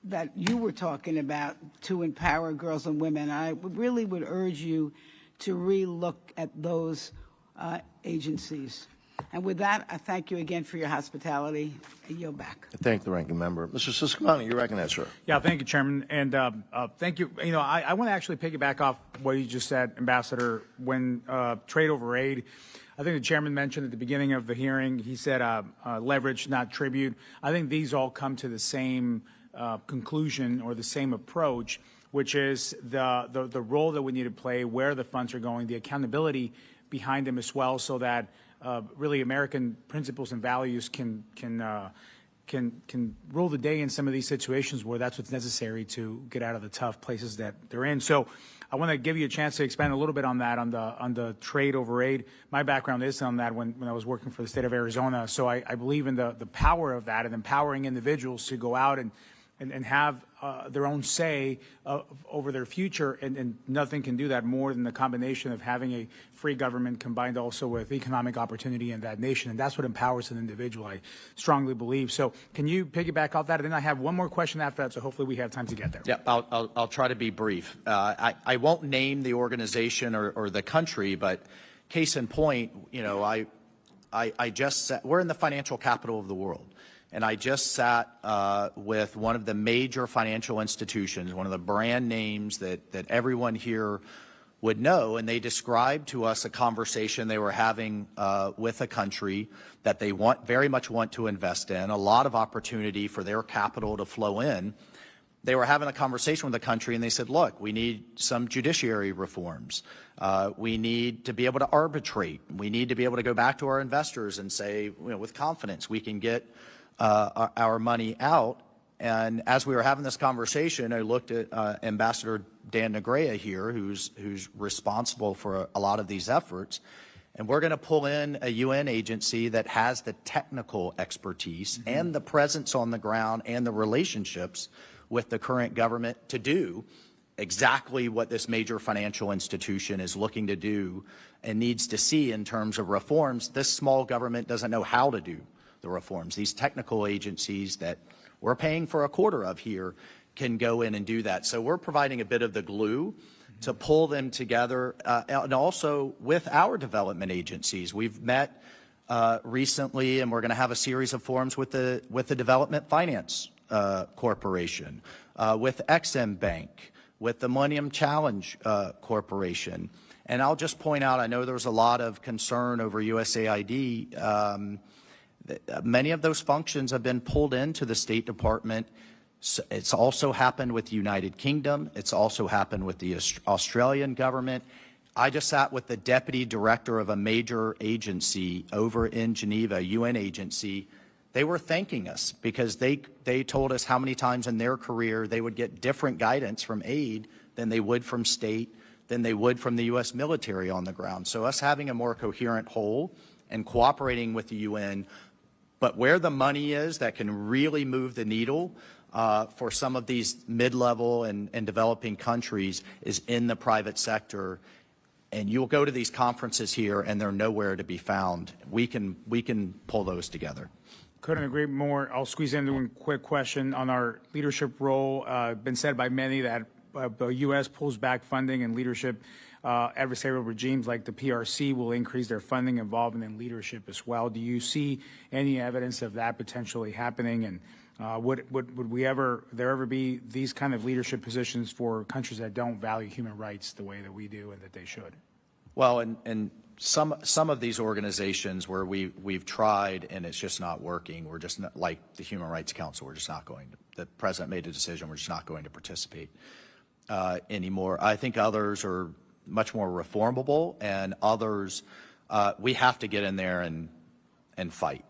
that you were talking about to empower girls and women. I really would urge you to re-look at those agencies. And with that, I thank you again for your hospitality. I yield back. I thank the ranking member. Mr. Siscomani, you're recognized, sir. Yeah, thank you, Chairman. And thank you. I want to actually piggyback off what you just said, Ambassador, when trade over aid. I think the chairman mentioned at the beginning of the hearing, he said leverage, not tribute. I think these all come to the same conclusion or the same approach, which is the role that we need to play, where the funds are going, the accountability behind them as well, so that really American principles and values can can rule the day in some of these situations where that's what's necessary to get out of the tough places that they're in. So I want to give you a chance to expand a little bit on that, on the trade over aid. My background is on that when I was working for the state of Arizona. So I believe in the power of that and empowering individuals to go out and have their own say over their future, and nothing can do that more than the combination of having a free government combined also with economic opportunity in that nation, and that's what empowers an individual, I strongly believe. So can you piggyback off that? And then I have one more question after that, so hopefully we have time to get there. Yeah, I'll try to be brief. I won't name the organization or the country, but case in point, you know, I just said, we're in the financial capital of the world. And I just sat with one of the major financial institutions, one of the brand names that everyone here would know, and they described to us a conversation they were having with a country that they very much want to invest in, a lot of opportunity for their capital to flow in. They were having a conversation with the country, and they said, look, we need some judiciary reforms. We need to be able to arbitrate. We need to be able to go back to our investors and say, you know, with confidence, we can get our money out. And as we were having this conversation, I looked at Ambassador Dan Negrea here, who's responsible for a lot of these efforts. And we're going to pull in a UN agency that has the technical expertise and the presence on the ground and the relationships with the current government to do exactly what this major financial institution is looking to do and needs to see in terms of reforms. This small government doesn't know how to do the reforms. These technical agencies that we're paying for a quarter of here can go in and do that. So we're providing a bit of the glue to pull them together, and also with our development agencies. We've met recently, and we're going to have a series of forums with the Development Finance Corporation, with Exim Bank, with the Millennium Challenge Corporation. And I'll just point out, I know there's a lot of concern over USAID. Many of those functions have been pulled into the State Department. It's also happened with the United Kingdom. It's also happened with the Australian government. I just sat with the deputy director of a major agency over in Geneva, a UN agency. They were thanking us because they told us how many times in their career they would get different guidance from aid than they would from state, than they would from the U.S. military on the ground. So us having a more coherent whole and cooperating with the UN, but where the money is that can really move the needle for some of these mid-level and developing countries is in the private sector. And you'll go to these conferences here and they're nowhere to be found. We can pull those together. Couldn't agree more. I'll squeeze in one quick question on our leadership role. Been said by many that the U.S. pulls back funding and leadership. Adversarial regimes like the PRC will increase their funding involvement in leadership as well. Do you see any evidence of that potentially happening? And would there ever be these kind of leadership positions for countries that don't value human rights the way that we do and that they should? Well, and some of these organizations where we've tried and it's just not working, we're just not, like the Human Rights Council, we're just not going to, the president made a decision, we're just not going to participate anymore. I think others are much more reformable, and others we have to get in there and fight.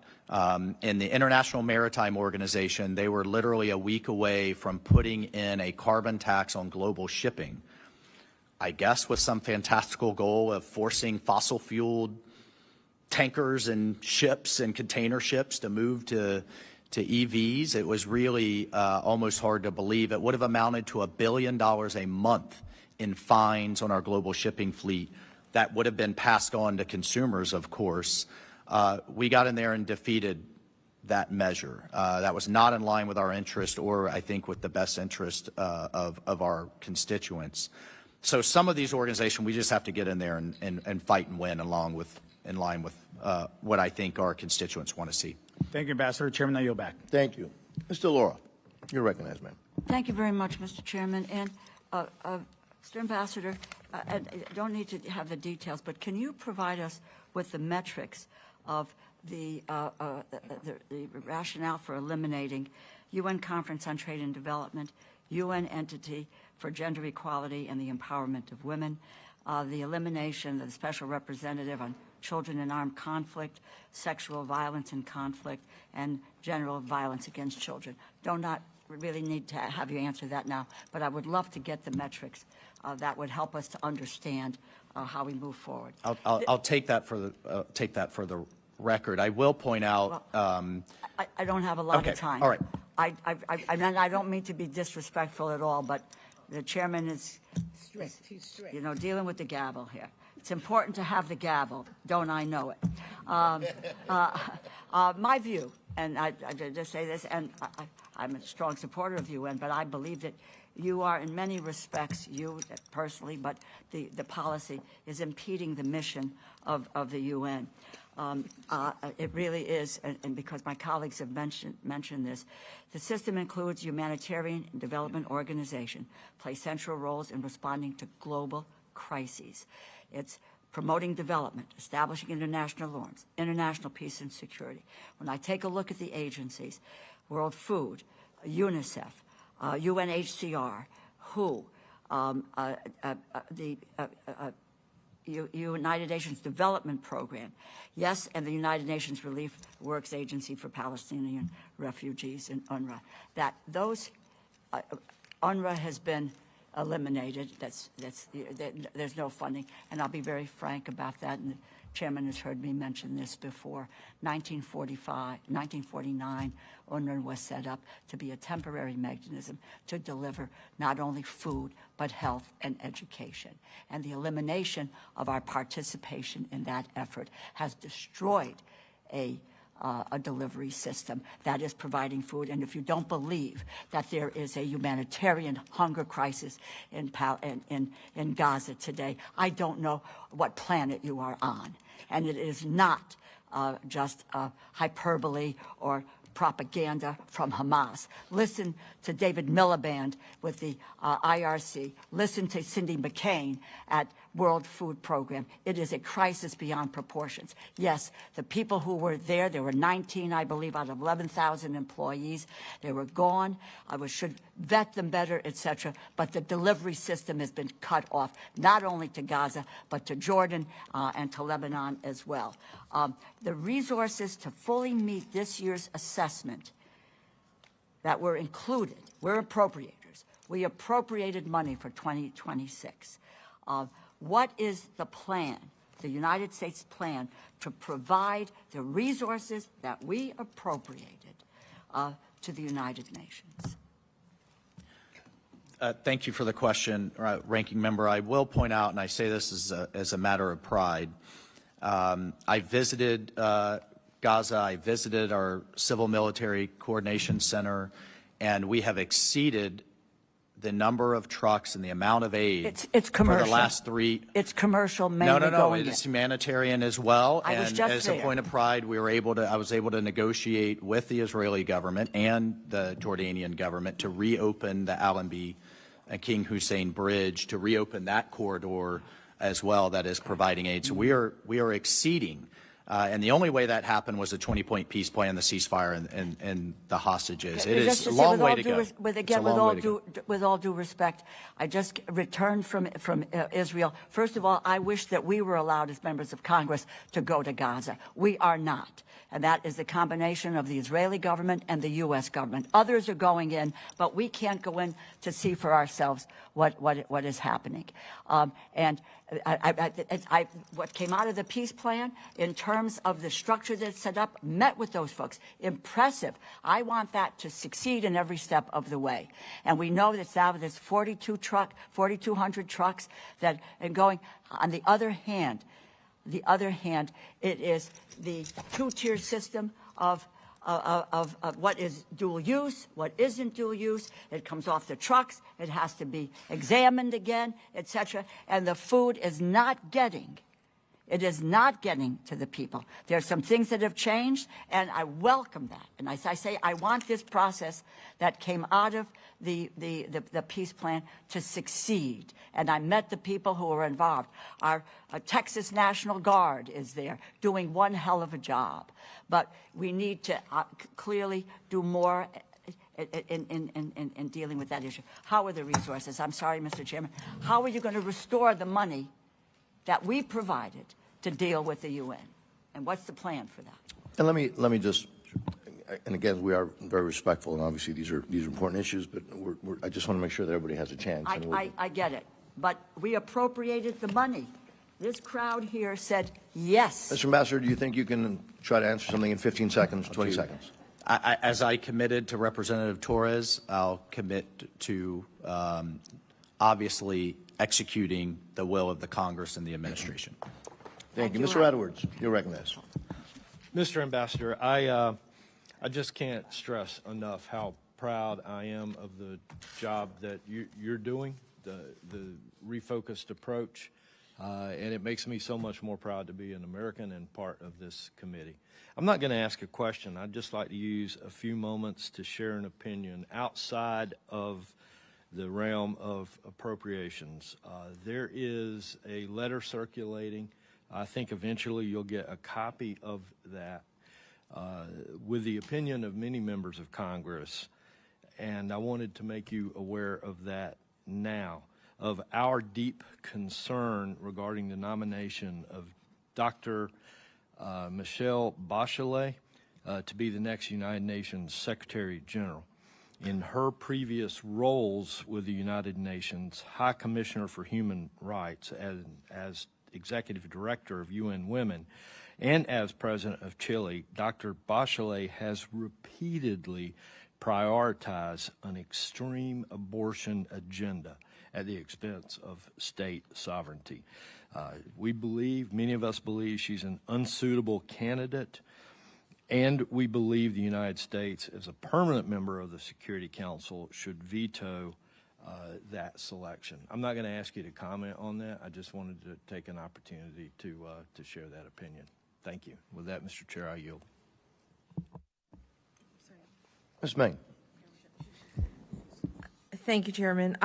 In the International Maritime Organization, they were literally a week away from putting in a carbon tax on global shipping, I guess with some fantastical goal of forcing fossil-fueled tankers and ships and container ships to move to EVs. It was really almost hard to believe. It would have amounted to $1 billion a month in fines on our global shipping fleet that would have been passed on to consumers, of course. We got in there and defeated that measure. That was not in line with our interest or, I think, with the best interest of our constituents. So some of these organizations, we just have to get in there and fight and win in line with what I think our constituents want to see. Thank you, Ambassador. Chairman, I yield back. Thank you. Mr. Laura, you're recognized, ma'am. Thank you very much, Mr. Chairman. And Mr. Ambassador, I don't need to have the details, but can you provide us with the metrics of the rationale for eliminating UN Conference on Trade and Development, UN Entity for Gender Equality and the Empowerment of Women, the elimination of the Special Representative on children in armed conflict, sexual violence in conflict, and general violence against children. Do not really need to have you answer that now, but I would love to get the metrics that would help us to understand how we move forward. I'll take that for the record. I will point out. Well, I don't have a lot okay, of time. All right. I don't mean to be disrespectful at all, but the chairman is, He's strict. you know, dealing with the gavel here. It's important to have the gavel. Don't I know it? My view, and I just say this, and I'm a strong supporter of the UN, but I believe that you are, in many respects, you personally, but the policy is impeding the mission of the UN. It really is, and because my colleagues have mentioned this, the system includes humanitarian and development organization, play central roles in responding to global crises. It's promoting development, establishing international norms, international peace and security. When I take a look at the agencies, World Food, UNICEF, UNHCR, WHO, the United Nations Development Program, yes, and the United Nations Relief Works Agency for Palestinian Refugees and UNRWA. That those UNRWA has been eliminated. There's no funding, and I'll be very frank about that. And the chairman has heard me mention this before. 1949, UNRWA was set up to be a temporary mechanism to deliver not only food but health and education. And the elimination of our participation in that effort has destroyed a delivery system that is providing food. And if you don't believe that there is a humanitarian hunger crisis in Gaza today, I don't know what planet you are on. And it is not just hyperbole or propaganda from Hamas. Listen to David Miliband with the IRC. Listen to Cindy McCain at World Food Program. It is a crisis beyond proportions. Yes, the people who were there were 19, I believe, out of 11,000 employees. They were gone. I should vet them better, etc. But the delivery system has been cut off, not only to Gaza, but to Jordan and to Lebanon as well. The resources to fully meet this year's assessment that were included, we're appropriators. We appropriated money for 2026. What is the plan, the United States plan, to provide the resources that we appropriated to the United Nations? Thank you for the question, Ranking Member. I will point out, and I say this as a matter of pride, I visited Gaza, I visited our Civil Military Coordination Center, and we have exceeded the number of trucks and the amount of aid it's commercial. For the last 3. It's commercial, mainly No. It's humanitarian as well. I was just as there. A point of pride, I was able to negotiate with the Israeli government and the Jordanian government to reopen the Allenby King Hussein Bridge, to reopen that corridor as well that is providing aid. So we are exceeding. And the only way that happened was a 20-point peace plan, the ceasefire, and the hostages. It is a long way to go. With all due respect, I just returned from Israel. First of all, I wish that we were allowed as members of Congress to go to Gaza. We are not. And that is the combination of the Israeli government and the U.S. government. Others are going in, but we can't go in to see for ourselves what is happening. What came out of the peace plan in terms of the structure that's set up, met with those folks. Impressive. I want that to succeed in every step of the way. And we know that now there's 4,200 trucks that are going. On the other hand, it is the two-tier system of what is dual use, what isn't dual use. It comes off the trucks. It has to be examined again, etc. And the food is not getting. It is not getting to the people. There are some things that have changed, and I welcome that. And as I say, I want this process that came out of the peace plan to succeed. And I met the people who were involved. Our Texas National Guard is there doing one hell of a job. But we need to clearly do more in dealing with that issue. How are the resources? I'm sorry, Mr. Chairman. How are you going to restore the money that we provided to deal with the UN? And what's the plan for that? And let me just, and again, we are very respectful, and obviously these are important issues, but I just want to make sure that everybody has a chance. I get it, but we appropriated the money. This crowd here said yes. Mr. Ambassador, do you think you can try to answer something in 15 seconds, 20 seconds? As I committed to Representative Torres, I'll commit to obviously executing the will of the Congress and the administration. Thank you. Mr. Edwards, you're recognized. Mr. Ambassador, I just can't stress enough how proud I am of the job that you're doing, the refocused approach, and it makes me so much more proud to be an American and part of this committee. I'm not going to ask a question. I'd just like to use a few moments to share an opinion outside of the realm of appropriations. There is a letter circulating. I think eventually you'll get a copy of that with the opinion of many members of Congress, and I wanted to make you aware of that now, of our deep concern regarding the nomination of Dr. Michelle Bachelet to be the next United Nations Secretary General. In her previous roles with the United Nations, High Commissioner for Human Rights, as Executive Director of UN Women, and as President of Chile, Dr. Bachelet has repeatedly prioritized an extreme abortion agenda at the expense of state sovereignty. We believe, many of us believe, she's an unsuitable candidate, and we believe the United States, as a permanent member of the Security Council, should veto that selection. I'm not going to ask you to comment on that. I just wanted to take an opportunity to share that opinion. Thank you. With that, Mr. Chair, I yield. Ms. Main. Thank you, Chairman.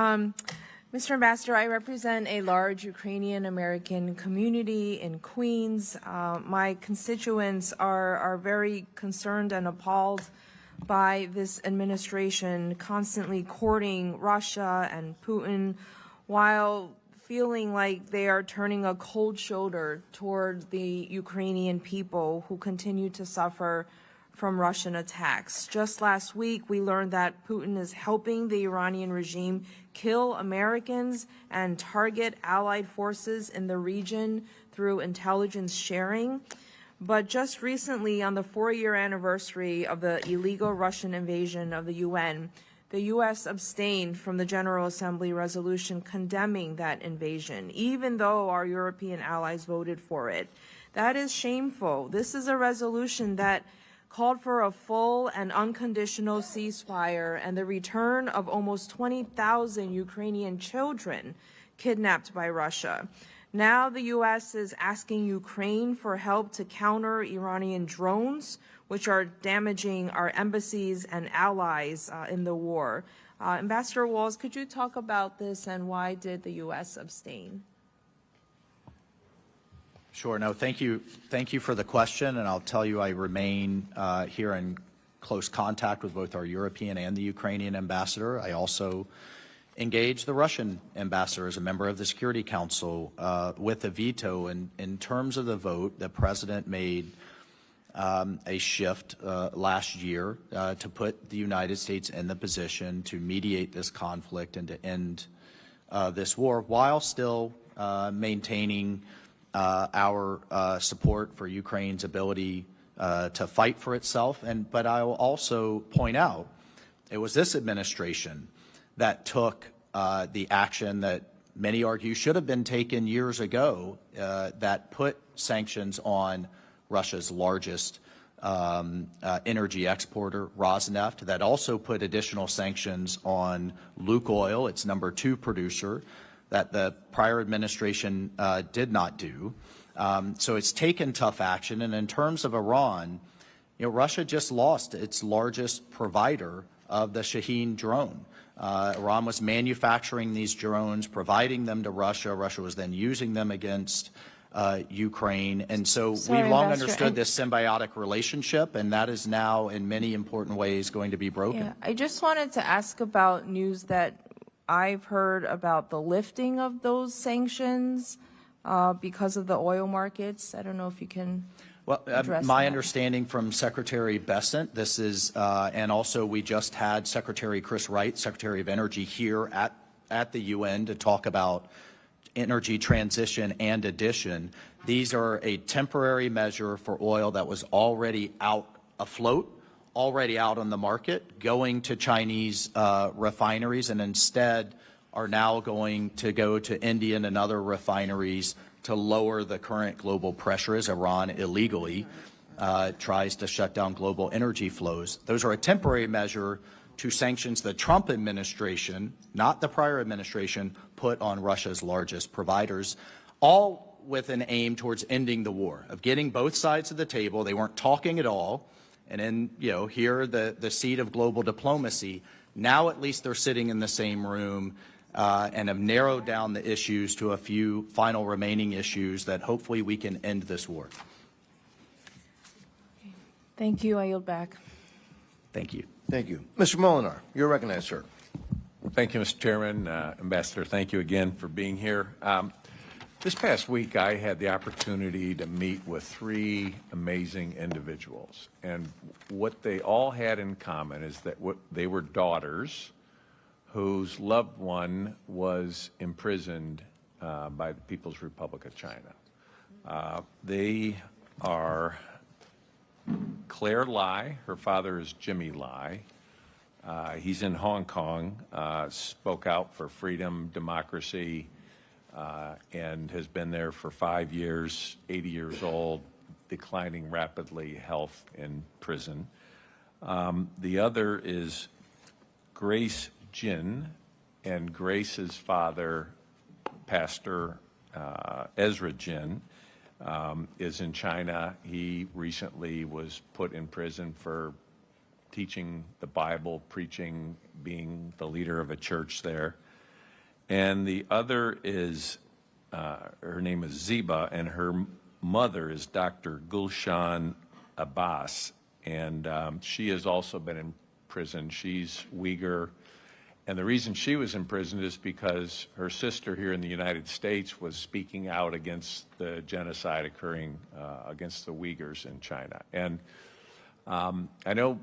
Mr. Ambassador, I represent a large Ukrainian-American community in Queens. My constituents are very concerned and appalled by this administration constantly courting Russia and Putin while feeling like they are turning a cold shoulder toward the Ukrainian people who continue to suffer from Russian attacks. Just last week, we learned that Putin is helping the Iranian regime kill Americans and target allied forces in the region through intelligence sharing. But just recently, on the 4-year anniversary of the illegal Russian invasion of the UN, the U.S. abstained from the General Assembly resolution condemning that invasion, even though our European allies voted for it. That is shameful. This is a resolution that called for a full and unconditional ceasefire and the return of almost 20,000 Ukrainian children kidnapped by Russia. Now the U.S. is asking Ukraine for help to counter Iranian drones, which are damaging our embassies and allies in the war. Ambassador Waltz, could you talk about this and why did the U.S. abstain? Sure. No, thank you. Thank you for the question, and I'll tell you I remain here in close contact with both our European and the Ukrainian ambassador. I also engaged the Russian ambassador as a member of the Security Council with a veto. And in terms of the vote, the president made a shift last year to put the United States in the position to mediate this conflict and to end this war while still maintaining our support for Ukraine's ability to fight for itself. But I will also point out it was this administration that took the action that many argue should have been taken years ago that put sanctions on Russia's largest energy exporter, Rosneft, that also put additional sanctions on Lukoil, its #2 producer, that the prior administration did not do. So it's taken tough action. And in terms of Iran, Russia just lost its largest provider of the Shaheen drone. Iran was manufacturing these drones, providing them to Russia. Russia was then using them against Ukraine. And so we've long understood this symbiotic relationship, and that is now in many important ways going to be broken. Yeah, I just wanted to ask about news that I've heard about the lifting of those sanctions because of the oil markets? I don't know if you can Well, address my that. understanding from Secretary Bessent, this is, and also we just had Secretary Chris Wright, Secretary of Energy, here at the UN to talk about energy transition and addition. These are a temporary measure for oil that was already out afloat, already out on the market, going to Chinese refineries, and instead are now going to go to Indian and other refineries to lower the current global pressure as Iran illegally tries to shut down global energy flows. Those are a temporary measure to sanctions the Trump administration, not the prior administration, put on Russia's largest providers, all with an aim towards ending the war, of getting both sides of the table. They weren't talking at all. And then, here, the seat of global diplomacy. Now at least they're sitting in the same room and have narrowed down the issues to a few final remaining issues that hopefully we can end this war. Thank you. I yield back. Thank you. Thank you. Mr. Molinar, you're recognized, sir. Thank you, Mr. Chairman. Ambassador, thank you again for being here. This past week, I had the opportunity to meet with 3 amazing individuals. And what they all had in common is that they were daughters whose loved one was imprisoned by the People's Republic of China. They are Claire Lai. Her father is Jimmy Lai. He's in Hong Kong, spoke out for freedom, democracy, and has been there for 5 years, 80 years old, declining rapidly, health in prison. The other is Grace Jin, and Grace's father, Pastor Ezra Jin, is in China. He recently was put in prison for teaching the Bible, preaching, being the leader of a church there. And the other is, her name is Ziba, and her mother is Dr. Gulshan Abbas, and she has also been in prison. She's Uyghur, and the reason she was imprisoned is because her sister here in the United States was speaking out against the genocide occurring against the Uyghurs in China. And I know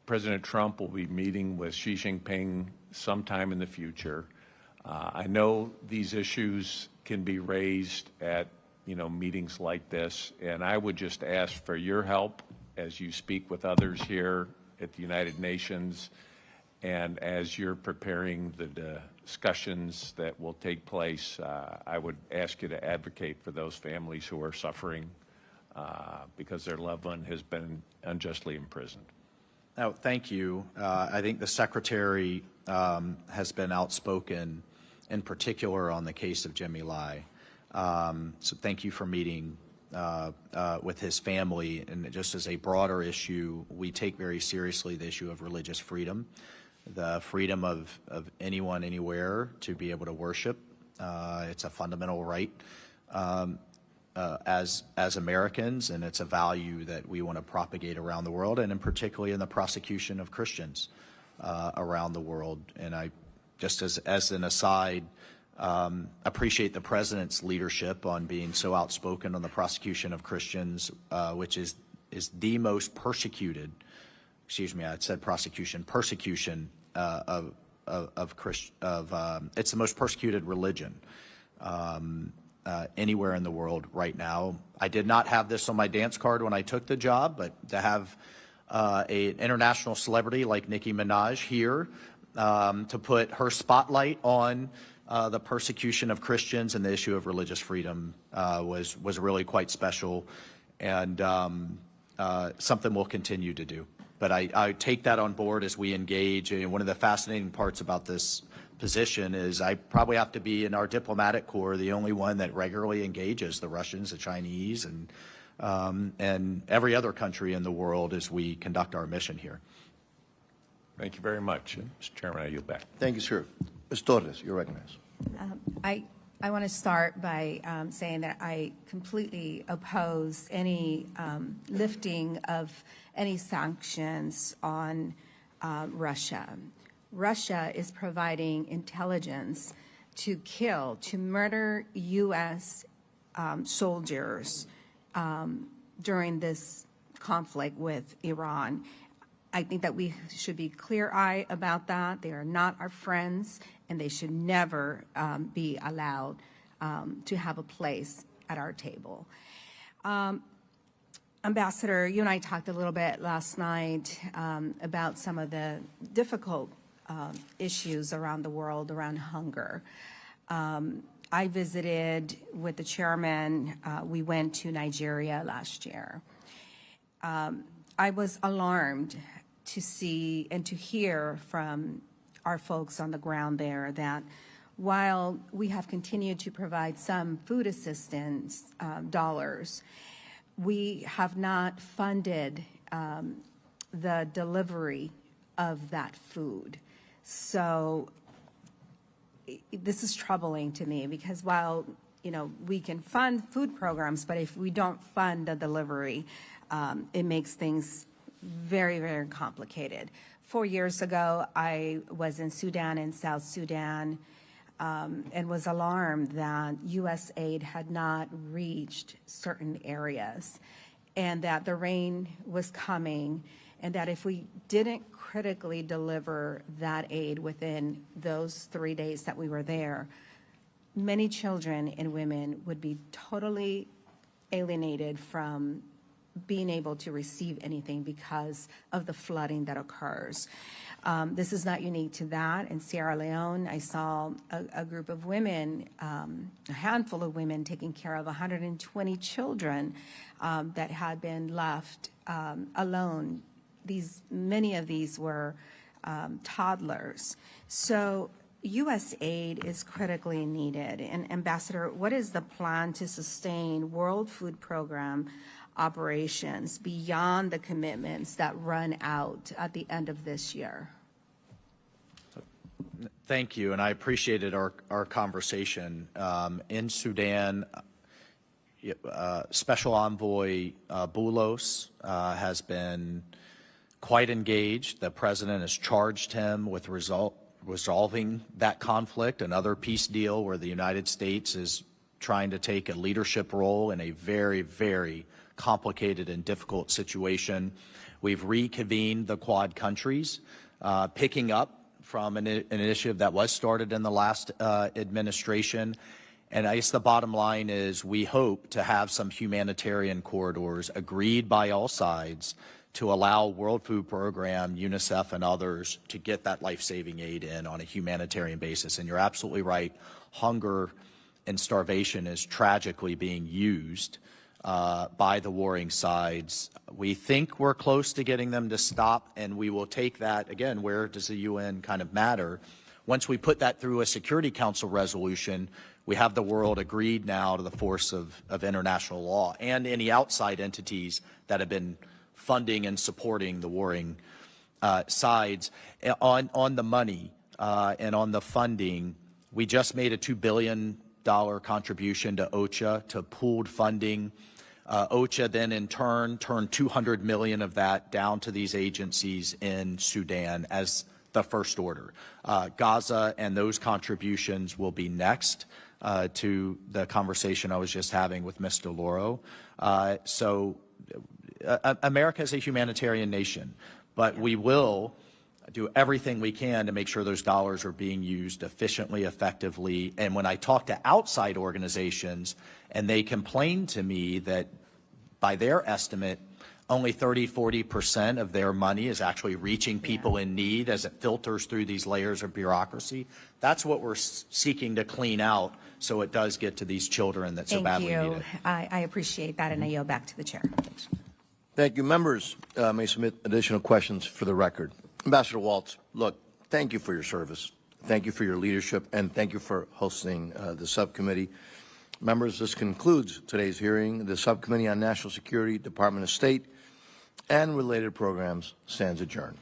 President Trump will be meeting with Xi Jinping sometime in the future. I know these issues can be raised at meetings like this, and I would just ask for your help as you speak with others here at the United Nations, and as you're preparing the discussions that will take place, I would ask you to advocate for those families who are suffering because their loved one has been unjustly imprisoned. Oh, thank you. I think the Secretary has been outspoken, in particular on the case of Jimmy Lai. So thank you for meeting with his family. And just as a broader issue, we take very seriously the issue of religious freedom, the freedom of anyone, anywhere to be able to worship. It's a fundamental right as Americans, and it's a value that we want to propagate around the world, and in particularly in the prosecution of Christians around the world. And I, just as an aside, appreciate the President's leadership on being so outspoken on the prosecution of Christians, which is the most persecuted, excuse me, I said prosecution, persecution it's the most persecuted religion anywhere in the world right now. I did not have this on my dance card when I took the job, but to have an international celebrity like Nicki Minaj here to put her spotlight on the persecution of Christians and the issue of religious freedom was really quite special, and something we'll continue to do. But I take that on board as we engage. And one of the fascinating parts about this position is I probably have to be in our diplomatic corps the only one that regularly engages the Russians, the Chinese, and every other country in the world as we conduct our mission here. Thank you very much. Mr. Chairman, I yield back. Thank you, sir. Ms. Torres, you're recognized. I want to start by saying that I completely oppose any lifting of any sanctions on Russia. Russia is providing intelligence to kill, to murder U.S. soldiers during this conflict with Iran. I think that we should be clear-eyed about that. They are not our friends, and they should never be allowed to have a place at our table. Ambassador, you and I talked a little bit last night about some of the difficult issues around the world around hunger. I visited with the chairman. We went to Nigeria last year. I was alarmed to see and to hear from our folks on the ground there that while we have continued to provide some food assistance dollars, we have not funded the delivery of that food. So this is troubling to me because while, you know, we can fund food programs, but if we don't fund the delivery, it makes things very, very complicated. 4 years ago, I was in Sudan and South Sudan and was alarmed that U.S. aid had not reached certain areas and that the rain was coming and that if we didn't critically deliver that aid within those 3 days that we were there, many children and women would be totally alienated from being able to receive anything because of the flooding that occurs. This is not unique to that. In Sierra Leone, I saw a group of women, a handful of women taking care of 120 children that had been left alone. Many of these were toddlers. So U.S. aid is critically needed. And Ambassador, what is the plan to sustain World Food Program operations beyond the commitments that run out at the end of this year? Thank you, and I appreciated our conversation. In Sudan, Special Envoy Boulos has been quite engaged. The president has charged him with resolving that conflict, another peace deal where the United States is trying to take a leadership role in a very, very complicated and difficult situation. We've reconvened the Quad countries, picking up from an initiative that was started in the last administration. And I guess the bottom line is we hope to have some humanitarian corridors agreed by all sides to allow World Food Program, UNICEF, and others to get that life-saving aid in on a humanitarian basis. And you're absolutely right, hunger and starvation is tragically being used by the warring sides. We think we're close to getting them to stop, and we will take that, again, where does the UN kind of matter? Once we put that through a Security Council resolution, we have the world agreed now to the force of international law and any outside entities that have been funding and supporting the warring sides. On the money and on the funding, we just made a $2 billion contribution to OCHA, to pooled funding. OCHA then in turn turned $200 million of that down to these agencies in Sudan as the first order. Gaza and those contributions will be next to the conversation I was just having with Ms. DeLauro. America is a humanitarian nation, but we will do everything we can to make sure those dollars are being used efficiently, effectively. And when I talk to outside organizations and they complain to me that by their estimate, only 30–40% of their money is actually reaching people in need as it filters through these layers of bureaucracy, that's what we're seeking to clean out so it does get to these children that so badly need it. Thank you. I appreciate that, and I yield back to the chair. Thanks. Thank you. Members may submit additional questions for the record. Ambassador Waltz, look, thank you for your service. Thank you for your leadership, and thank you for hosting the subcommittee. Members, this concludes today's hearing. The Subcommittee on National Security, Department of State, and related programs stands adjourned.